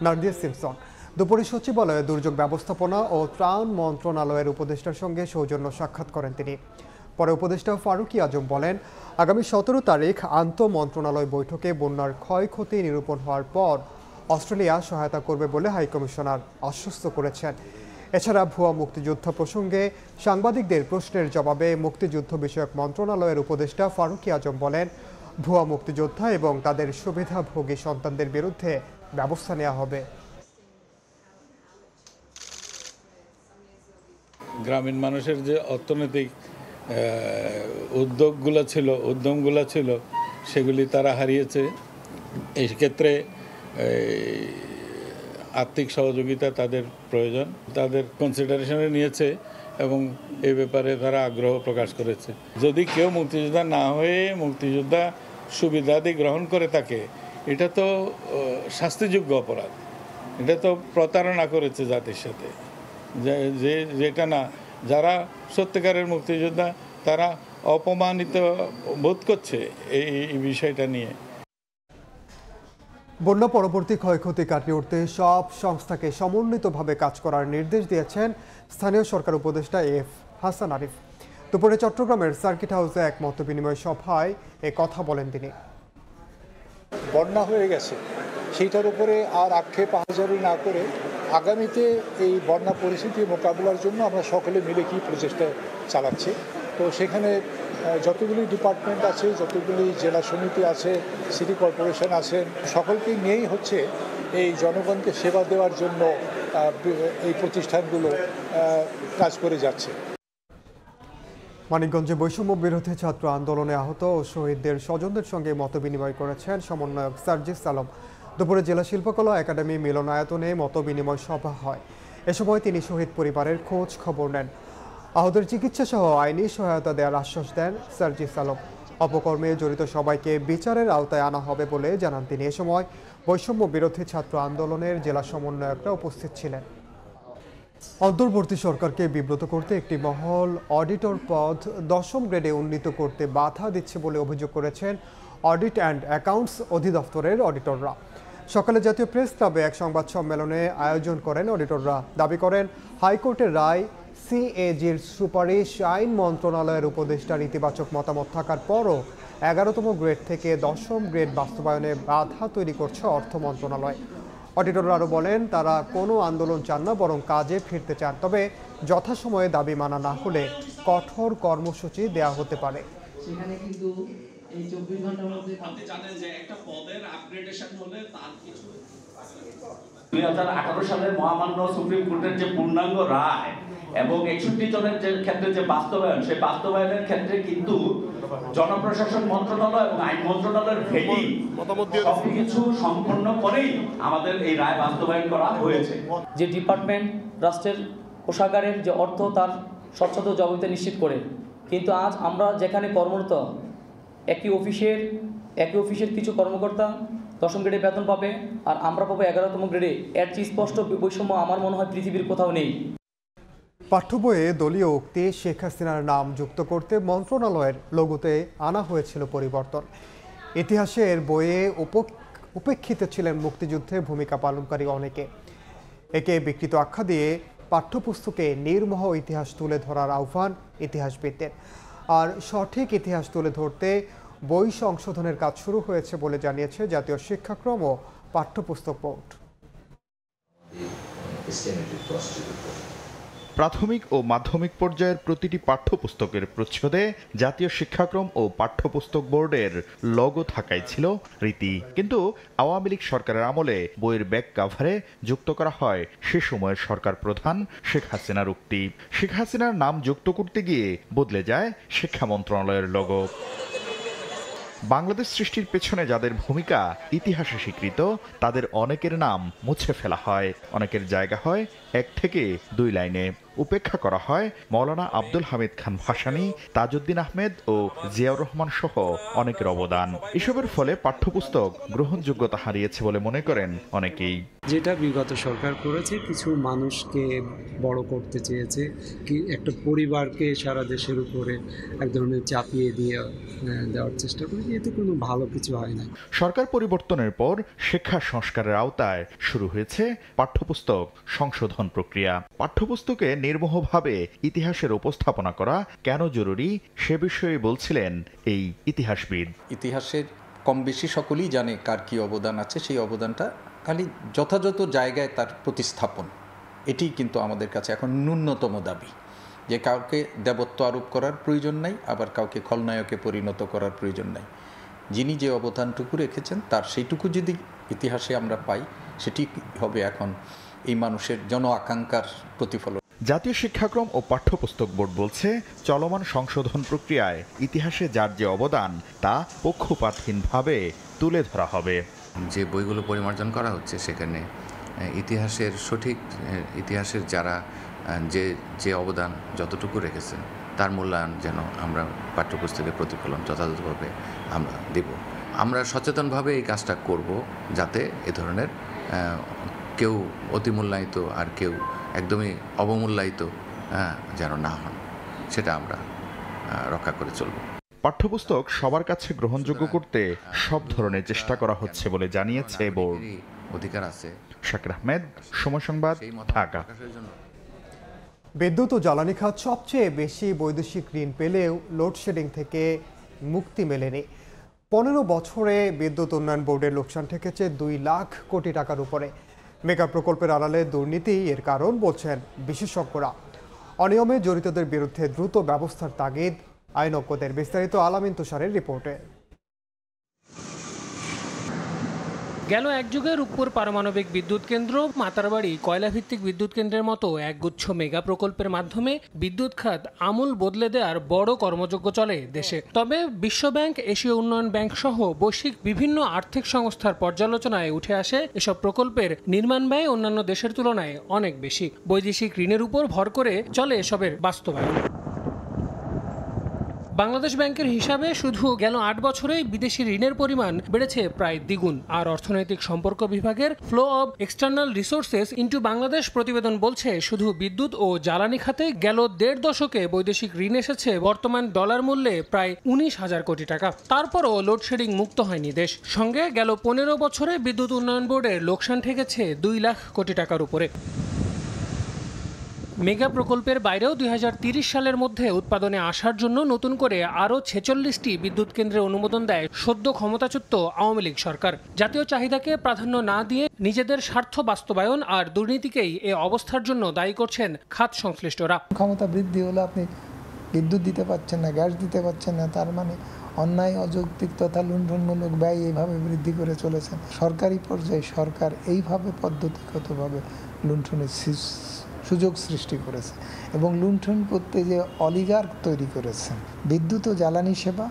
নার্গিস সিমসন। দুপুরে সচিবালয়ে দুর্যোগ ব্যবস্থাপনা ও ত্রাণ মন্ত্রণালয়ের উপদেষ্টার সঙ্গে সৌজন্য সাক্ষাৎ করেন তিনি। পরে উপদেষ্টা ফারুকী আজম বলেন, আগামী 17 তারিখ আন্তঃমন্ত্রণালয় বৈঠকে বন্যার ক্ষয়ক্ষতি নিরূপণ হওয়ার পর অস্ট্রেলিয়া সহায়তা করবে বলে হাইকমিশনার আশ্বস্ত করেছেন। এছাড়া ভুয়া মুক্তিযুদ্ধ প্রসঙ্গে সাংবাদিকদের প্রশ্নের জবাবে মুক্তিযুদ্ধ বিষয়ক মন্ত্রণালয়ের উপদেষ্টা ফারুকী আজম বলেন, ভুয়া মুক্তিযোদ্ধা এবং তাদের সুবিধাভোগী সন্তানদের বিরুদ্ধে ব্যবস্থা নেওয়া হবে। গ্রামীণ মানুষের যে অর্থনৈতিক উদ্যমগুলো ছিল সেগুলি তারা হারিয়েছে। এই ক্ষেত্রে আর্থিক সহযোগিতা তাদের প্রয়োজন, তাদের কনসিডারেশনে নিয়েছে এবং এই ব্যাপারে তারা আগ্রহ প্রকাশ করেছে। যদি কেউ মুক্তিযোদ্ধা না হয়ে মুক্তিযোদ্ধা সুবিধাদি গ্রহণ করে থাকে, এটা তো শাস্তিযোগ্য অপরাধ, এটা তো প্রতারণা করেছে জাতির সাথে। যেটা না, যারা সত্যিকারের মুক্তিযোদ্ধা তারা অপমানিত বোধ করছে এই বিষয়টা নিয়ে। বন্যা পরবর্তী ক্ষয়ক্ষতি কাটিয়ে উঠতে সব সংস্থাকে সমন্বিতভাবে কাজ করার নির্দেশ দিয়েছেন স্থানীয় সরকার উপদেষ্টা এফ হাসান আরিফ। দুপুরে চট্টগ্রামের সার্কিট হাউসে এক মতবিনিময় সভায় এ কথা বলেন তিনি। বন্যা হয়ে গেছে, সেইটার উপরে আর আক্ষেপ আহাজারি না করে আগামীতে এই বন্যা পরিস্থিতি মোকাবিলার জন্য আমরা সকলে মিলে কি প্রচেষ্টা চালাচ্ছি। তো সেখানে যতগুলি ডিপার্টমেন্ট আছে, যতগুলি জেলা সমিতি আছে, সিটি কর্পোরেশন আছেন, সকলকে নিয়েই হচ্ছে এই জনগণকে সেবা দেওয়ার জন্য এই প্রতিষ্ঠানগুলো কাজ করে যাচ্ছে। মানিকগঞ্জে বৈষম্য বিরোধী ছাত্র আন্দোলনে আহত ও শহীদদের স্বজনদের সঙ্গে মতবিনিময় করেছেন সমন্বয়ক সার্জিস আলম। দুপুরে জেলা শিল্পকলা একাডেমি মিলনায়তনে মতবিনিময় সভা হয়। এ সময় তিনি শহীদ পরিবারের খোঁজ খবর নেন। আহতদের চিকিৎসা সহ আইনি সহায়তা দেওয়ার আশ্বাস দেন সার্জিস আলম। অপকর্মে জড়িত সবাইকে বিচারের আওতায় আনা হবে বলে জানান তিনি। এ সময় বৈষম্য বিরোধী ছাত্র আন্দোলনের জেলা সমন্বয়করা উপস্থিত ছিলেন। অন্তর্বর্তী সরকারকে বিব্রত করতে একটি মহল অডিটর পদ 10ম গ্রেডে উন্নীত করতে বাধা দিচ্ছে বলে অভিযোগ করেছেন অডিট অ্যান্ড অ্যাকাউন্টস অধিদপ্তরের অডিটররা। সকালে জাতীয় প্রেস ক্লাবে এক সংবাদ সম্মেলনে আয়োজন করেন অডিটররা। দাবি করেন হাইকোর্টের রায়, সিএজির সুপারিশ, আইন মন্ত্রণালয়ের উপদেষ্টার ইতিবাচক মতামত থাকার পরও 11তম গ্রেড থেকে 10ম গ্রেড বাস্তবায়নে বাধা তৈরি করছে অর্থ মন্ত্রণালয়। অডিটররা আরও বলেন, তারা কোনো আন্দোলন চান না, বরং কাজে ফিরতে চান। তবে যথাসময়ে দাবি মানা না হলে কঠোর কর্মসূচি দেওয়া হতে পারে। সেখানে কিন্তু এই 24 ঘন্টার মধ্যে আপনি জানেন যে একটা পদের আপগ্রেডেশন হলে তার কিছু 2018 সালের মহামান্য সুপ্রিম কোর্টের যে পূর্ণাঙ্গ রায় এবং 61 জনের যে ক্ষেত্রে যে বাস্তবায়ন, সেই বাস্তবায়নের ক্ষেত্রে কিন্তু জনপ্রশাসন মন্ত্রণালয় এবং আইন মন্ত্রণালয়ের ভেটি সবকিছু সম্পন্ন করেই আমাদের এই রায় বাস্তবায়ন করা হয়েছে। যে ডিপার্টমেন্ট রাষ্ট্রের কোষাগারের যে অর্থ তার স্বচ্ছতা জবাবদিহিতা নিশ্চিত করে, কিন্তু আজ আমরা যেখানে কর্মরত একই অফিসের কিছু কর্মকর্তা 10ম গ্রেডে বেতন পাবে আর আমরা পাবো 11তম গ্রেডে। এর চেয়ে স্পষ্ট বৈষম্য আমার মনে হয় পৃথিবীর কোথাও নেই। পাঠ্য বইয়ে দলীয় উক্তি শেখ হাসিনার নাম যুক্ত করতে মন্ত্রণালয়ের লোগোতে আনা হয়েছিল পরিবর্তন। ইতিহাসের বইয়ে উপেক্ষিত ছিলেন মুক্তিযুদ্ধে ভূমিকা পালনকারী অনেকে। একে বিকৃত আখ্যা দিয়ে পাঠ্যপুস্তকে নির্মোহ ইতিহাস তুলে ধরার আহ্বান ইতিহাসবিদদের। আর সঠিক ইতিহাস তুলে ধরতে বই সংশোধনের কাজ শুরু হয়েছে বলে জানিয়েছে জাতীয় শিক্ষাক্রম ও পাঠ্যপুস্তক বোর্ড। প্রাথমিক ও মাধ্যমিক পর্যায়ের প্রতিটি পাঠ্যপুস্তকের প্রচ্ছদে জাতীয় শিক্ষাক্রম ও পাঠ্যপুস্তক বোর্ডের লোগো থাকাই ছিল রীতি। কিন্তু আওয়ামী লীগ সরকারের আমলে বইয়ের ব্যাক কাভারে যুক্ত করা হয় সে সময়ের সরকার প্রধান শেখ হাসিনার উক্তি। শেখ হাসিনার নাম যুক্ত করতে গিয়ে বদলে যায় শিক্ষা মন্ত্রণালয়ের লোগো। বাংলাদেশ সৃষ্টির পেছনে যাদের ভূমিকা ইতিহাসে স্বীকৃত, তাদের অনেকের নাম মুছে ফেলা হয়। অনেকের জায়গা হয় 1 থেকে 2 লাইনে। উপেক্ষা করা হয় মৌলানা আব্দুল হামিদ খান ভাসানী, তাজউদ্দিন আহমেদ ও জিয়াউর রহমান সহ অনেকের অবদান। এসবের ফলে পাঠ্যপুস্তক গ্রহণযোগ্যতা হারিয়েছে বলে মনে করেন অনেকেই। যেটা বিগত সরকার করেছে, কিছু মানুষকে বড় করতে চেয়েছে, কি একটা পরিবারকে সারা দেশের উপরে এক ধরনের চাপিয়ে দেওয়ার চেষ্টা করেছে। এতে কোনো ভালো কিছু হয় না। সরকার পরিবর্তনের পর শিক্ষা সংস্কারের আওতায় শুরু হয়েছে পাঠ্যপুস্তক সংশোধন প্রক্রিয়া। পাঠ্যপুস্তকে নির্মোহভাবে ইতিহাসের উপস্থাপনা করা কেন জরুরি সে বিষয়ে বলছিলেন এই ইতিহাসবিদ। ইতিহাসের কম বেশি সকলেই জানে কার কি অবদান আছে, সেই অবদানটা খালি যথাযথ জায়গায় তার প্রতিস্থাপন, এটি কিন্তু আমাদের কাছে এখন ন্যূনতম দাবি। যে কাউকে দেবত্ব আরোপ করার প্রয়োজন নাই, আবার কাউকে খলনায়কে পরিণত করার প্রয়োজন নাই। যিনি যে অবদানটুকু রেখেছেন তার সেইটুকু যদি ইতিহাসে আমরা পাই, সেটি হবে এখন এই মানুষের জন আকাঙ্ক্ষার প্রতিফলন। জাতীয় শিক্ষাক্রম ও পাঠ্যপুস্তক বোর্ড বলছে, চলমান সংশোধন প্রক্রিয়ায় ইতিহাসে যার যে অবদান তা পক্ষপাতহীনভাবে তুলে ধরা হবে। যে বইগুলো পরিমার্জন করা হচ্ছে সেখানে ইতিহাসের সঠিক ইতিহাসের যারা যে অবদান যতটুকু রেখেছেন তার মূল্যায়ন যেন আমরা পাঠ্যপুস্তকের প্রতিফলন যথাযথভাবে আমরা দেব। আমরা সচেতনভাবে এই কাজটা করব, যাতে এ ধরনের কেউ অতিমূল্যায়িত আর কেউ একদমই অবমূল্যায়িত যেন না হন, সেটা আমরা রক্ষা করে চলব। পাঠ্যপুস্তক সবার কাছে গ্রহণযোগ্য করতে সব ধরনের চেষ্টা করা হচ্ছে বলে জানিয়েছে বোর্ড। অধিকার আছে। শাকির আহমেদ, সময় সংবাদ, ঢাকা। বিদ্যুৎ ও জ্বালানি খাত সবচেয়ে বেশি বৈদেশিক ঋণ পেলেও লোডশেডিং থেকে মুক্তি মেলেনি। 15 বছরে বিদ্যুৎ উন্নয়ন বোর্ডের লোকসান ঠেকেছে 2 লাখ কোটি টাকার উপরে। মেগা প্রকল্পের আড়ালে দুর্নীতি এর কারণ বলছেন বিশেষজ্ঞরা। অনিয়মে জড়িতদের বিরুদ্ধে দ্রুত ব্যবস্থার তাগিদ আইনজ্ঞদের। বিস্তারিত আলামিন তুষারের রিপোর্টে। গেল এক যুগে রূপপুর পারমাণবিক বিদ্যুৎ কেন্দ্র, মাতারবাড়ি কয়লাভিত্তিক বিদ্যুৎ কেন্দ্রের মতো একগুচ্ছ মেগা প্রকল্পের মাধ্যমে বিদ্যুৎ খাত আমূল বদলে দেওয়ার বড় কর্মযজ্ঞ চলে দেশে। তবে বিশ্বব্যাংক, এশীয় উন্নয়ন ব্যাংক সহ বৈশ্বিক বিভিন্ন আর্থিক সংস্থার পর্যালোচনায় উঠে আসে এসব প্রকল্পের নির্মাণ ব্যয় অন্যান্য দেশের তুলনায় অনেক বেশি। বৈদেশিক ঋণের উপর ভর করে চলে এসবের বাস্তবায়ন। বাংলাদেশ ব্যাংকের হিসাবে শুধু গেল 8 বছরেই বিদেশি ঋণের পরিমাণ বেড়েছে প্রায় দ্বিগুণ। আর অর্থনৈতিক সম্পর্ক বিভাগের flow of external resources into Bangladesh প্রতিবেদন বলছে, শুধু বিদ্যুৎ ও জ্বালানি খাতে গেল 1.5 দশকে বৈদেশিক ঋণ এসেছে বর্তমান ডলার মূল্যে প্রায় 19,000 কোটি টাকা। তারপরও লোডশেডিং মুক্ত হয়নি দেশ। সঙ্গে গেল 15 বছরে বিদ্যুৎ উন্নয়ন বোর্ডের লোকসান ঠেকেছে 2 লাখ কোটি টাকার উপরে। মেগা প্রকল্পের বাইরেও 2030 সালের মধ্যে উৎপাদনে আসার জন্য নতুন করে আরও 46টি বিদ্যুৎ কেন্দ্রের অনুমোদন দেয় সদ্য ক্ষমতাচ্যুত আওয়ামী লীগ সরকার। জাতীয় চাহিদাকে প্রাধান্য না দিয়ে নিজেদের স্বার্থ বাস্তবায়ন আর দুর্নীতিকেই এ অবস্থার জন্য দায়ী করছেন খাত সংশ্লিষ্টরা। ক্ষমতা বৃদ্ধি হলে আপনি বিদ্যুৎ দিতে পারছেন না, গ্যাস দিতে পারছেন না, তার মানে অন্যায়, অযৌক্তিক তথা লুণ্ঠনমূলক ব্যয় এইভাবে বৃদ্ধি করে চলেছেন। সরকারি পর্যায়ে সরকার এইভাবে পদ্ধতিগতভাবে লুণ্ঠনের সুযোগ সৃষ্টি করেছে এবং লুণ্ঠন করতে যে অলিগার্ক তৈরি করেছেন। বিদ্যুৎ ও জ্বালানি সেবা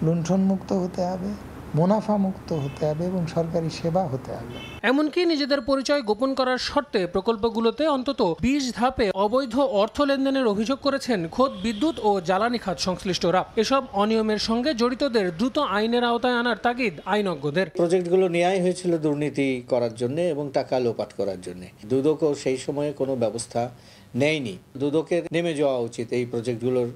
লুণ্ঠনমুক্ত হতে হবে, মুনাফা মুক্ত হতে হবে এবং সরকারি সেবা হতে হবে। এমনকি নিজেদের পরিচয় গোপন করার শর্তে প্রকল্পগুলোতে অন্তত 20 ধাপে অবৈধ অর্থ লেনদেনের অভিযোগ করেছেন খোদ বিদ্যুৎ ও জ্বালানি খাত সংশ্লিষ্টরা। এসব অনিয়মের সঙ্গে জড়িতদের দ্রুত আইনের আওতায় আনার তাগিদ আইনজ্ঞদের। প্রজেক্টগুলো নেওয়াই হয়েছিল দুর্নীতি করার জন্য এবং টাকা লোপাট করার জন্য। দুদকও সেই সময়ে কোনো ব্যবস্থা নেয়নি। দুদকের নেমে যাওয়া উচিত এই প্রজেক্টগুলোর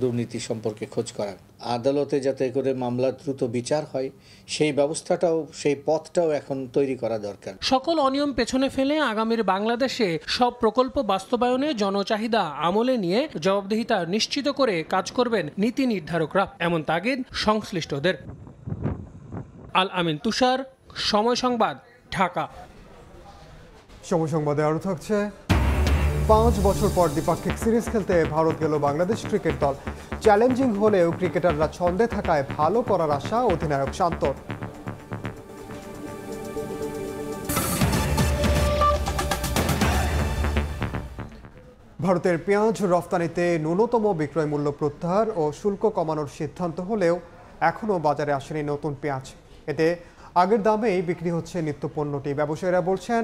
দুর্নীতি সম্পর্কে খোঁজ করার। আদালতে যাতে করে মামলা দ্রুত বিচার হয় সেই ব্যবস্থাটাও, সেই পথটাও এখন তৈরি করা দরকার। সকল অনিয়ম পেছনে ফেলে আগামীর বাংলাদেশে সব প্রকল্প বাস্তবায়নে জনচাহিদা আমলে নিয়ে জবাবদিহিতা নিশ্চিত করে কাজ করবেন নীতি নির্ধারকরা, এমন তাগিদ সংশ্লিষ্টদের। আল আমিন তুষার, সময় সংবাদ, ঢাকা। সময় সংবাদে আরও থাকছে, 5 বছর পর দ্বিপাক্ষিক সিরিজ খেলতে ভারত গেল বাংলাদেশ ক্রিকেট দল। চ্যালেঞ্জিং হলেও ক্রিকেটাররা ছন্দে থাকায় ভালো করার আশা অধিনায়ক শান্তর। ভারতের পেঁয়াজ রফতানিতে ন্যূনতম বিক্রয় মূল্য প্রত্যাহার ও শুল্ক কমানোর সিদ্ধান্ত হলেও এখনও বাজারে আসেনি নতুন পেঁয়াজ। এতে আগের দামেই বিক্রি হচ্ছে নিত্যপণ্যটি। ব্যবসায়ীরা বলছেন,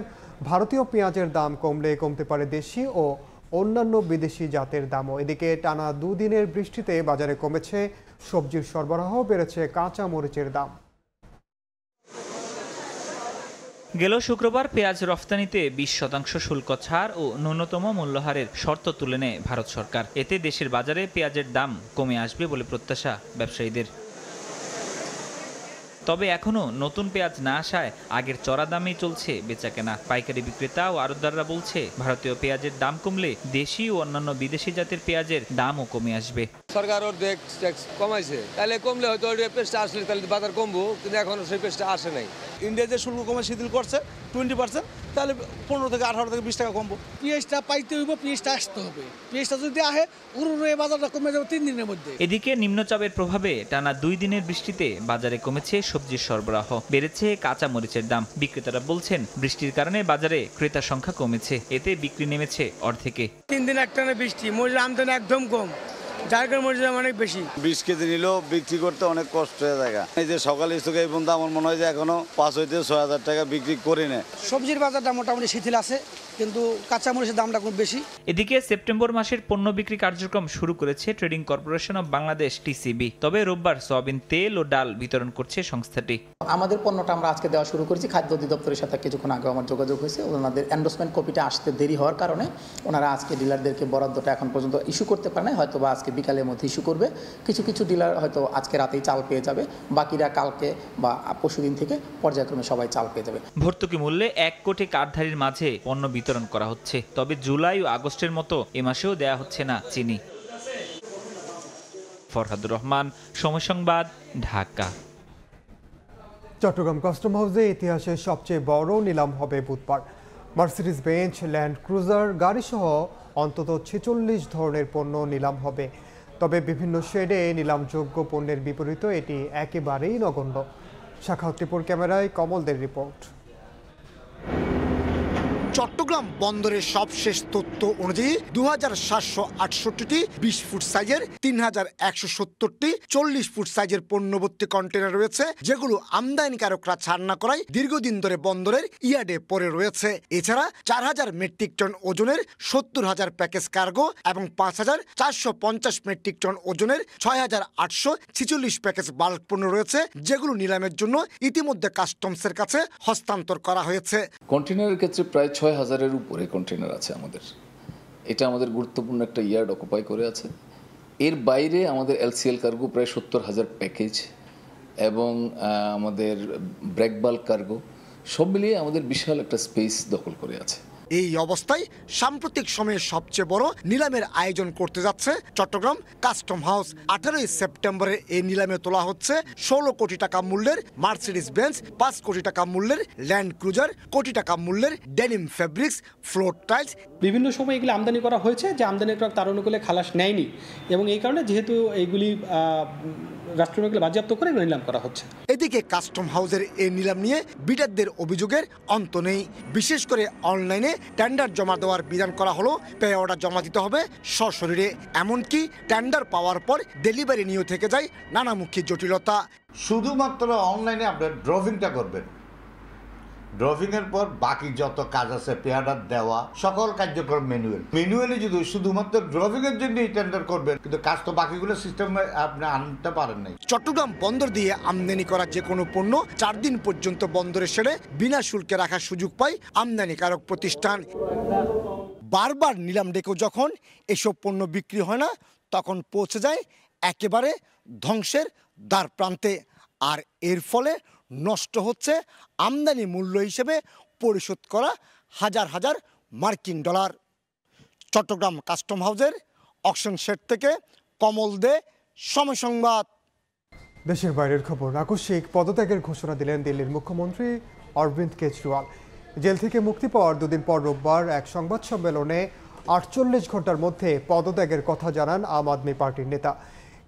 ভারতীয় পেঁয়াজের দাম কমলে কমতে পারে দেশি ও অন্যান্য বিদেশি জাতের দামও। এদিকে টানা 2 দিনের বৃষ্টিতে বাজারে কমেছে সবজির সরবরাহ, বেড়েছে কাঁচা মরিচের দাম। গেল শুক্রবার পেঁয়াজ রফতানিতে 20% শুল্ক ছাড় ও ন্যূনতম মূল্যহারের শর্ত তুলে নেয় ভারত সরকার। এতে দেশের বাজারে পেঁয়াজের দাম কমে আসবে বলে প্রত্যাশা ব্যবসায়ীদের। তবে এখনও নতুন পেঁয়াজ না আসায় আগের চড়া দামেই চলছে বেচাকেনা। পাইকারি বিক্রেতা ও আড়তদাররা বলছে, ভারতীয় পেঁয়াজের দাম কমলে দেশি ও অন্যান্য বিদেশি জাতের পেঁয়াজের দামও কমে আসবে। সরকার ওর ট্যাক্স কমাইছে, তাহলে কমলে হয়তো ওই পেঁয়াজটা আসলে তাহলে বাজার কমবো, কিন্তু এখনো সেই পেঁয়াজটা আসে নাই। ইন্ডিয়া যে শুল্ক কমে শিথিল করছে 20%, তাহলে 15 থেকে 18 থেকে 20 টাকা কমবো। পেঁয়াজটা পাইতে হইব, পেঁয়াজটা আসতে হবে। পেঁয়াজটা যদি আহে এই বাজারটা কমে যাবে 3 দিনের মধ্যে। এদিকে নিম্নচাপের প্রভাবে টানা 2 দিনের বৃষ্টিতে বাজারে কমেছে সবজির সরবরাহ, বেড়েছে কাঁচা মরিচের দাম। বিক্রেতারা বলছেন বৃষ্টির কারণে বাজারে ক্রেতার সংখ্যা কমেছে, এতে বিক্রি নেমেছে অর্ধেকে। 3 দিন একটানা বৃষ্টি, মরিচের আমদানি একদম কম, যার কারণে মরিচের দাম অনেক বেশি। 20 কেজি নিলেও বিক্রি করতে অনেক কষ্ট হয়ে যায়। এই যে সকালে থেকে এই পর্যন্ত আমার মনে হয় যে এখনো 5 হইতে 6,000 টাকা বিক্রি করে নেয়। সবজির বাজারটা মোটামুটি শিথিল আছে, কিন্তু কাঁচা মরিচের দামটা খুব বেশি। এদিকে সেপ্টেম্বর মাসের পণ্য বিক্রি কার্যক্রম শুরু করেছে trading corporation of Bangladesh TCB. তবে রোববার সয়াবিন তেল ও ডাল বিতরণ করছে সংস্থাটি। আমাদের পণ্যটা আমরা আজকে দেওয়া শুরু করেছি। খাদ্য অধিদপ্তরের সাথে কিছুক্ষণ আগে আমার যোগাযোগ হয়েছে, ওনাদের এন্ডোর্সমেন্ট কপিটা আসতে দেরি হওয়ার কারণে ওনারা আজকে ডিলারদেরকে বরাদ্দটা এখন পর্যন্ত ইস্যু করতে পারে না, হয়তো বা আজকে বিকালের মধ্যে ইস্যু করবে। কিছু কিছু ডিলার হয়তো আজকে রাতেই চাল পেয়ে যাবে, বাকিরা কালকে বা পরশুদিন থেকে পর্যায়ক্রমে সবাই চাল পেয়ে যাবে। ভর্তুকি মূল্যে 1 কোটি কার্ডধারীর মাঝে পণ্য বিতরণ করা হচ্ছে। তবে জুলাই ও আগস্টের মতো এ মাসেও দেয়া হচ্ছে না চিনি। ফরহাদুর রহমান, সময় সংবাদ, ঢাকা। চট্টগ্রাম কাস্টম হাউসে ইতিহাসের সবচেয়ে বড় নিলাম হবে বুধবার। মার্সিডিজ বেঞ্চ, ল্যান্ড ক্রুজার গাড়িসহ অন্তত 46 ধরনের পণ্য নিলাম হবে। তবে বিভিন্ন শেডে নিলামযোগ্য পণ্যের বিপরীতে এটি একেবারেই নগণ্য। শাখাউত্তিপুর ক্যামেরায় কমলদের রিপোর্ট। চট্টগ্রাম বন্দরের সবশেষ তথ্য অনুযায়ী 2768টি 20 ফুট সাইজের, 3170টি 40 ফুট সাইজের পণ্যভর্তি কন্টেনার রয়েছে, যেগুলো আমদানিকারকরা ছাড় না করায় দীর্ঘদিন ধরে বন্দরের ইয়ার্ডে পড়ে রয়েছে। এছাড়া 4000 মেট্রিক টন ওজনের 70,000 প্যাকেজ কার্গো এবং 5450 মেট্রিক টন ওজনের 6846 প্যাকেজ বাল্ক পণ্য রয়েছে, যেগুলো নিলামের জন্য ইতিমধ্যে কাস্টমসের কাছে হস্তান্তর করা হয়েছে। কন্টেনারের ক্ষেত্রে প্রায় 6000-এর উপরে কন্টেনার আছে আমাদের। এটা আমাদের গুরুত্বপূর্ণ একটা ইয়ার্ড অকুপাই করে আছে। এর বাইরে আমাদের এলসিএল কার্গো প্রায় 70,000 প্যাকেজ এবং আমাদের ব্রেক বাল্ক কার্গো, সব মিলিয়ে আমাদের বিশাল একটা স্পেস দখল করে আছে। এই অবস্থায় সাম্প্রতিক সময়ে সবচেয়ে বড় নিলামের আয়োজন করতে যাচ্ছে চট্টগ্রাম কাস্টম হাউস। 18 সেপ্টেম্বরে এই নিলামে তোলা হচ্ছে 16 কোটি টাকা মূল্যের মার্সিডিজ বেঞ্চ, 5 কোটি টাকা মূল্যের ল্যান্ড ক্রুজার, কোটি টাকা মূল্যের ডেনিম ফেব্রিক্স, ফ্লোর টাইলস। বিভিন্ন সময় এগুলি আমদানি করা হয়েছে, যে আমদানিকরা তার অনুকূলে খালাস নেয়নি, এবং এই কারণে যেহেতু এইগুলি রাষ্ট্রীয়ভাবে বাজেয়াপ্ত করে নিলাম করা হচ্ছে। এদিকে কাস্টম হাউসের এই নিলাম নিয়ে বিটারদের অভিযোগের অন্ত নেই। বিশেষ করে অনলাইনে টেন্ডার জমা দেওয়ার বিধান করা হলো, পে অর্ডার জমা দিতে হবে সশরীরে। এমনকি টেন্ডার পাওয়ার পর ডেলিভারি নিয়েও থেকে যায় নানামুখী জটিলতা। শুধুমাত্র অনলাইনে আপনি ড্রভিংটা করবেন, ড্রভিংয়ের পর বাকি যত কাজ আছে পেয়ার্ডার দেওয়া, সকল কার্যক্রম ম্যানুয়ালি যদি শুধুমাত্র ড্রভিংয়ের জন্য টেন্ডার করবেন, কিন্তু কাজ তো বাকিগুলো সিস্টেমে আপনি আনতে পারেন নাই। চট্টগ্রাম বন্দর দিয়ে আমদানি করা যে কোনো পণ্য 4 দিন পর্যন্ত বন্দরে সেরে বিনা শুল্কে রাখার সুযোগ পায় আমদানিকারক প্রতিষ্ঠান। বারবার নিলাম ডেকেও যখন এসব পণ্য বিক্রি হয় না, তখন পৌঁছে যায় একেবারে ধ্বংসের দ্বার প্রান্তে। আর এর ফলে নষ্ট হচ্ছে আমদানি মূল্য হিসেবে পরিশোধ করা হাজার হাজার মার্কিন ডলার। চট্টগ্রাম কাস্টম হাউসের অকশন শেড থেকে কমল দে, সময় সংবাদ। দেশের বাইরের খবর। আকস্মিক পদত্যাগের ঘোষণা দিলেন দিল্লির মুখ্যমন্ত্রী অরবিন্দ কেজরিওয়াল। জেল থেকে মুক্তি পাওয়ার 2 দিন পর রোববার এক সংবাদ সম্মেলনে 48 ঘন্টার মধ্যে পদত্যাগের কথা জানান আম আদমি পার্টির নেতা।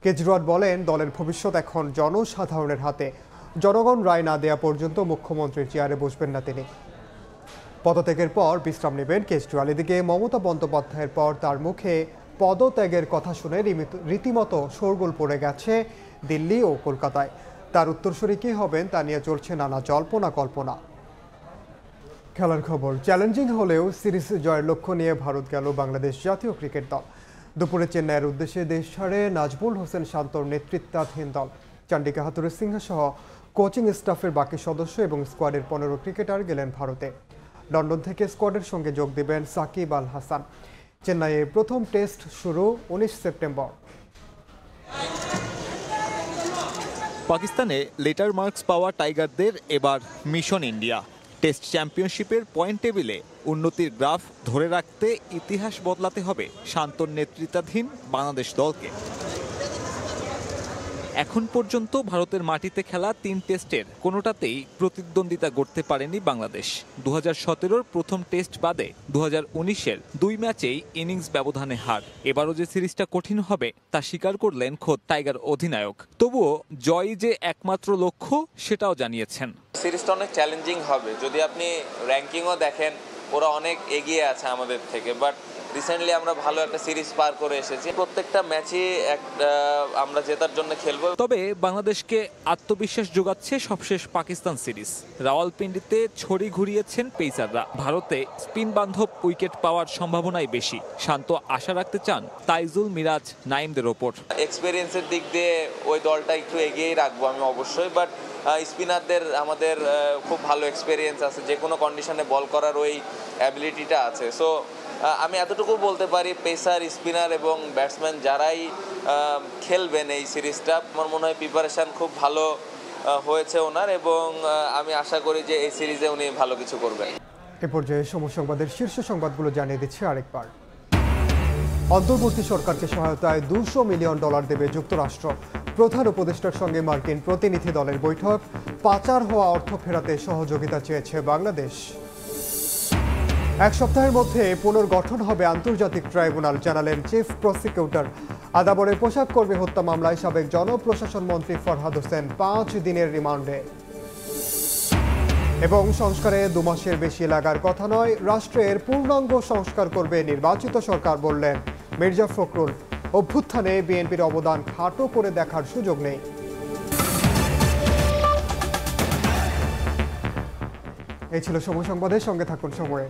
কেজরিওয়াল বলেন, দলের ভবিষ্যৎ এখন জনসাধারণের হাতে। জনগণ রায় না দেয়া পর্যন্ত মুখ্যমন্ত্রীর চেয়ারে বসবেন না তিনি। পদত্যাগের পর বিশ্রাম নেবেন কেজরিওয়াল। এদিকে মমতা বন্দ্যোপাধ্যায়ের পর তার মুখে পদত্যাগের কথা শুনে রীতিমতো শোরগোল পড়ে গেছে দিল্লি ও কলকাতায়। তার উত্তরসূরি কী হবেন তা নিয়ে চলছে নানা জল্পনা কল্পনা। খেলার খবর। চ্যালেঞ্জিং হলেও সিরিজ জয়ের লক্ষ্য নিয়ে ভারত গেল বাংলাদেশ জাতীয় ক্রিকেট দল। দুপুরে চেন্নাইয়ের উদ্দেশ্যে দেশ ছাড়ে নাজমুল হোসেন শান্তর নেতৃত্বাধীন দল। চান্ডিকা হাতুড়ে সিংহ সহ কোচিং স্টাফের বাকি সদস্য এবং স্কোয়াডের 15 ক্রিকেটার গেলেন ভারতে। লন্ডন থেকে স্কোয়াডের সঙ্গে যোগ দেবেন সাকিব আল হাসান। চেন্নাইয়ে প্রথম টেস্ট শুরু 19 সেপ্টেম্বর। পাকিস্তানে লেটার মার্কস পাওয়া টাইগারদের এবার মিশন ইন্ডিয়া। টেস্ট চ্যাম্পিয়নশিপের পয়েন্ট টেবিলে উন্নতির গ্রাফ ধরে রাখতে ইতিহাস বদলাতে হবে শান্তর নেতৃত্বাধীন বাংলাদেশ দলকে। এখন পর্যন্ত ভারতের মাটিতে খেলা 3 টেস্টের কোনোটাতেই প্রতিদ্বন্দ্বিতা করতে পারেনি বাংলাদেশ। 2017-র প্রথম টেস্ট বাদে 2019-এর 2 ম্যাচেই ইনিংস ব্যবধানে হার। এবারও যে সিরিজটা কঠিন হবে তা স্বীকার করলেন খোদ টাইগার অধিনায়ক। তবুও জয় যে একমাত্র লক্ষ্য সেটাও জানিয়েছেন। সিরিজটা অনেক চ্যালেঞ্জিং হবে। যদি আপনি র্যাঙ্কিংও দেখেন ওরা অনেক এগিয়ে আছে আমাদের থেকে, বাট রিসেন্টলি আমরা ভালো একটা সিরিজ পার করে এসেছি। প্রত্যেকটা ম্যাচই আমরা জেতার জন্য খেলবো। তবে বাংলাদেশকে আত্মবিশ্বাস যোগাচ্ছে সবশেষ পাকিস্তান সিরিজ। রাওয়ালপিন্ডিতে ছড়ি ঘুরিয়েছেন পেসাররা। ভারতে স্পিন বান্ধব উইকেট পাওয়ার সম্ভাবনাই বেশি। শান্ত আশা রাখতে চান তাইজুল, মিরাজ, নাইমদের ওপর। এক্সপেরিয়েন্সের দিক দিয়ে ওই দলটা একটু এগিয়েই রাখবো আমি অবশ্যই, বাট স্পিনারদের আমাদের খুব ভালো এক্সপেরিয়েন্স আছে, যে কোনো কন্ডিশনে বল করার ওই অ্যাবিলিটিটা আছে। সো আমি এতটুকু বলতে পারি পেসার, স্পিনার এবং ব্যাটসম্যান যারাই খেলবেন এই সিরিজটা, আমার মনে হয় প্রিপারেশন খুব ভালো হয়েছে ওনার, এবং আমি আশা করি যে এই সিরিজে উনি ভালো কিছু করবেন। এ পর্যায়ে সময় সংবাদের শীর্ষ সংবাদগুলো জানিয়ে দিচ্ছে আরেকবার। অন্তর্বর্তী সরকারকে সহায়তায় $200 মিলিয়ন দেবে যুক্তরাষ্ট্র। প্রধান উপদেষ্টার সঙ্গে মার্কিন প্রতিনিধি দলের বৈঠক। পাচার হওয়া অর্থ ফেরাতে সহযোগিতা চেয়েছে বাংলাদেশ। 1 সপ্তাহের মধ্যে পুনর্গঠন হবে আন্তর্জাতিক ট্রাইব্যুনাল, জানালেন চিফ প্রসিকিউটর। আদাবরে পোশাক কর্মী হত্যা মামলায় সাবেক জনপ্রশাসন মন্ত্রী ফরহাদ হোসেন 5 দিনের রিমান্ডে। এবং সংস্কারে 2 মাসের বেশি লাগার কথা নয়, রাষ্ট্রের পূর্ণাঙ্গ সংস্কার করবে নির্বাচিত সরকার, বললেন মির্জা ফখরুল। অভ্যুত্থানে বিএনপির অবদান খাটো করে দেখার সুযোগ নেই। এই ছিল সময় সংবাদের, সঙ্গে থাকুন সময়ে।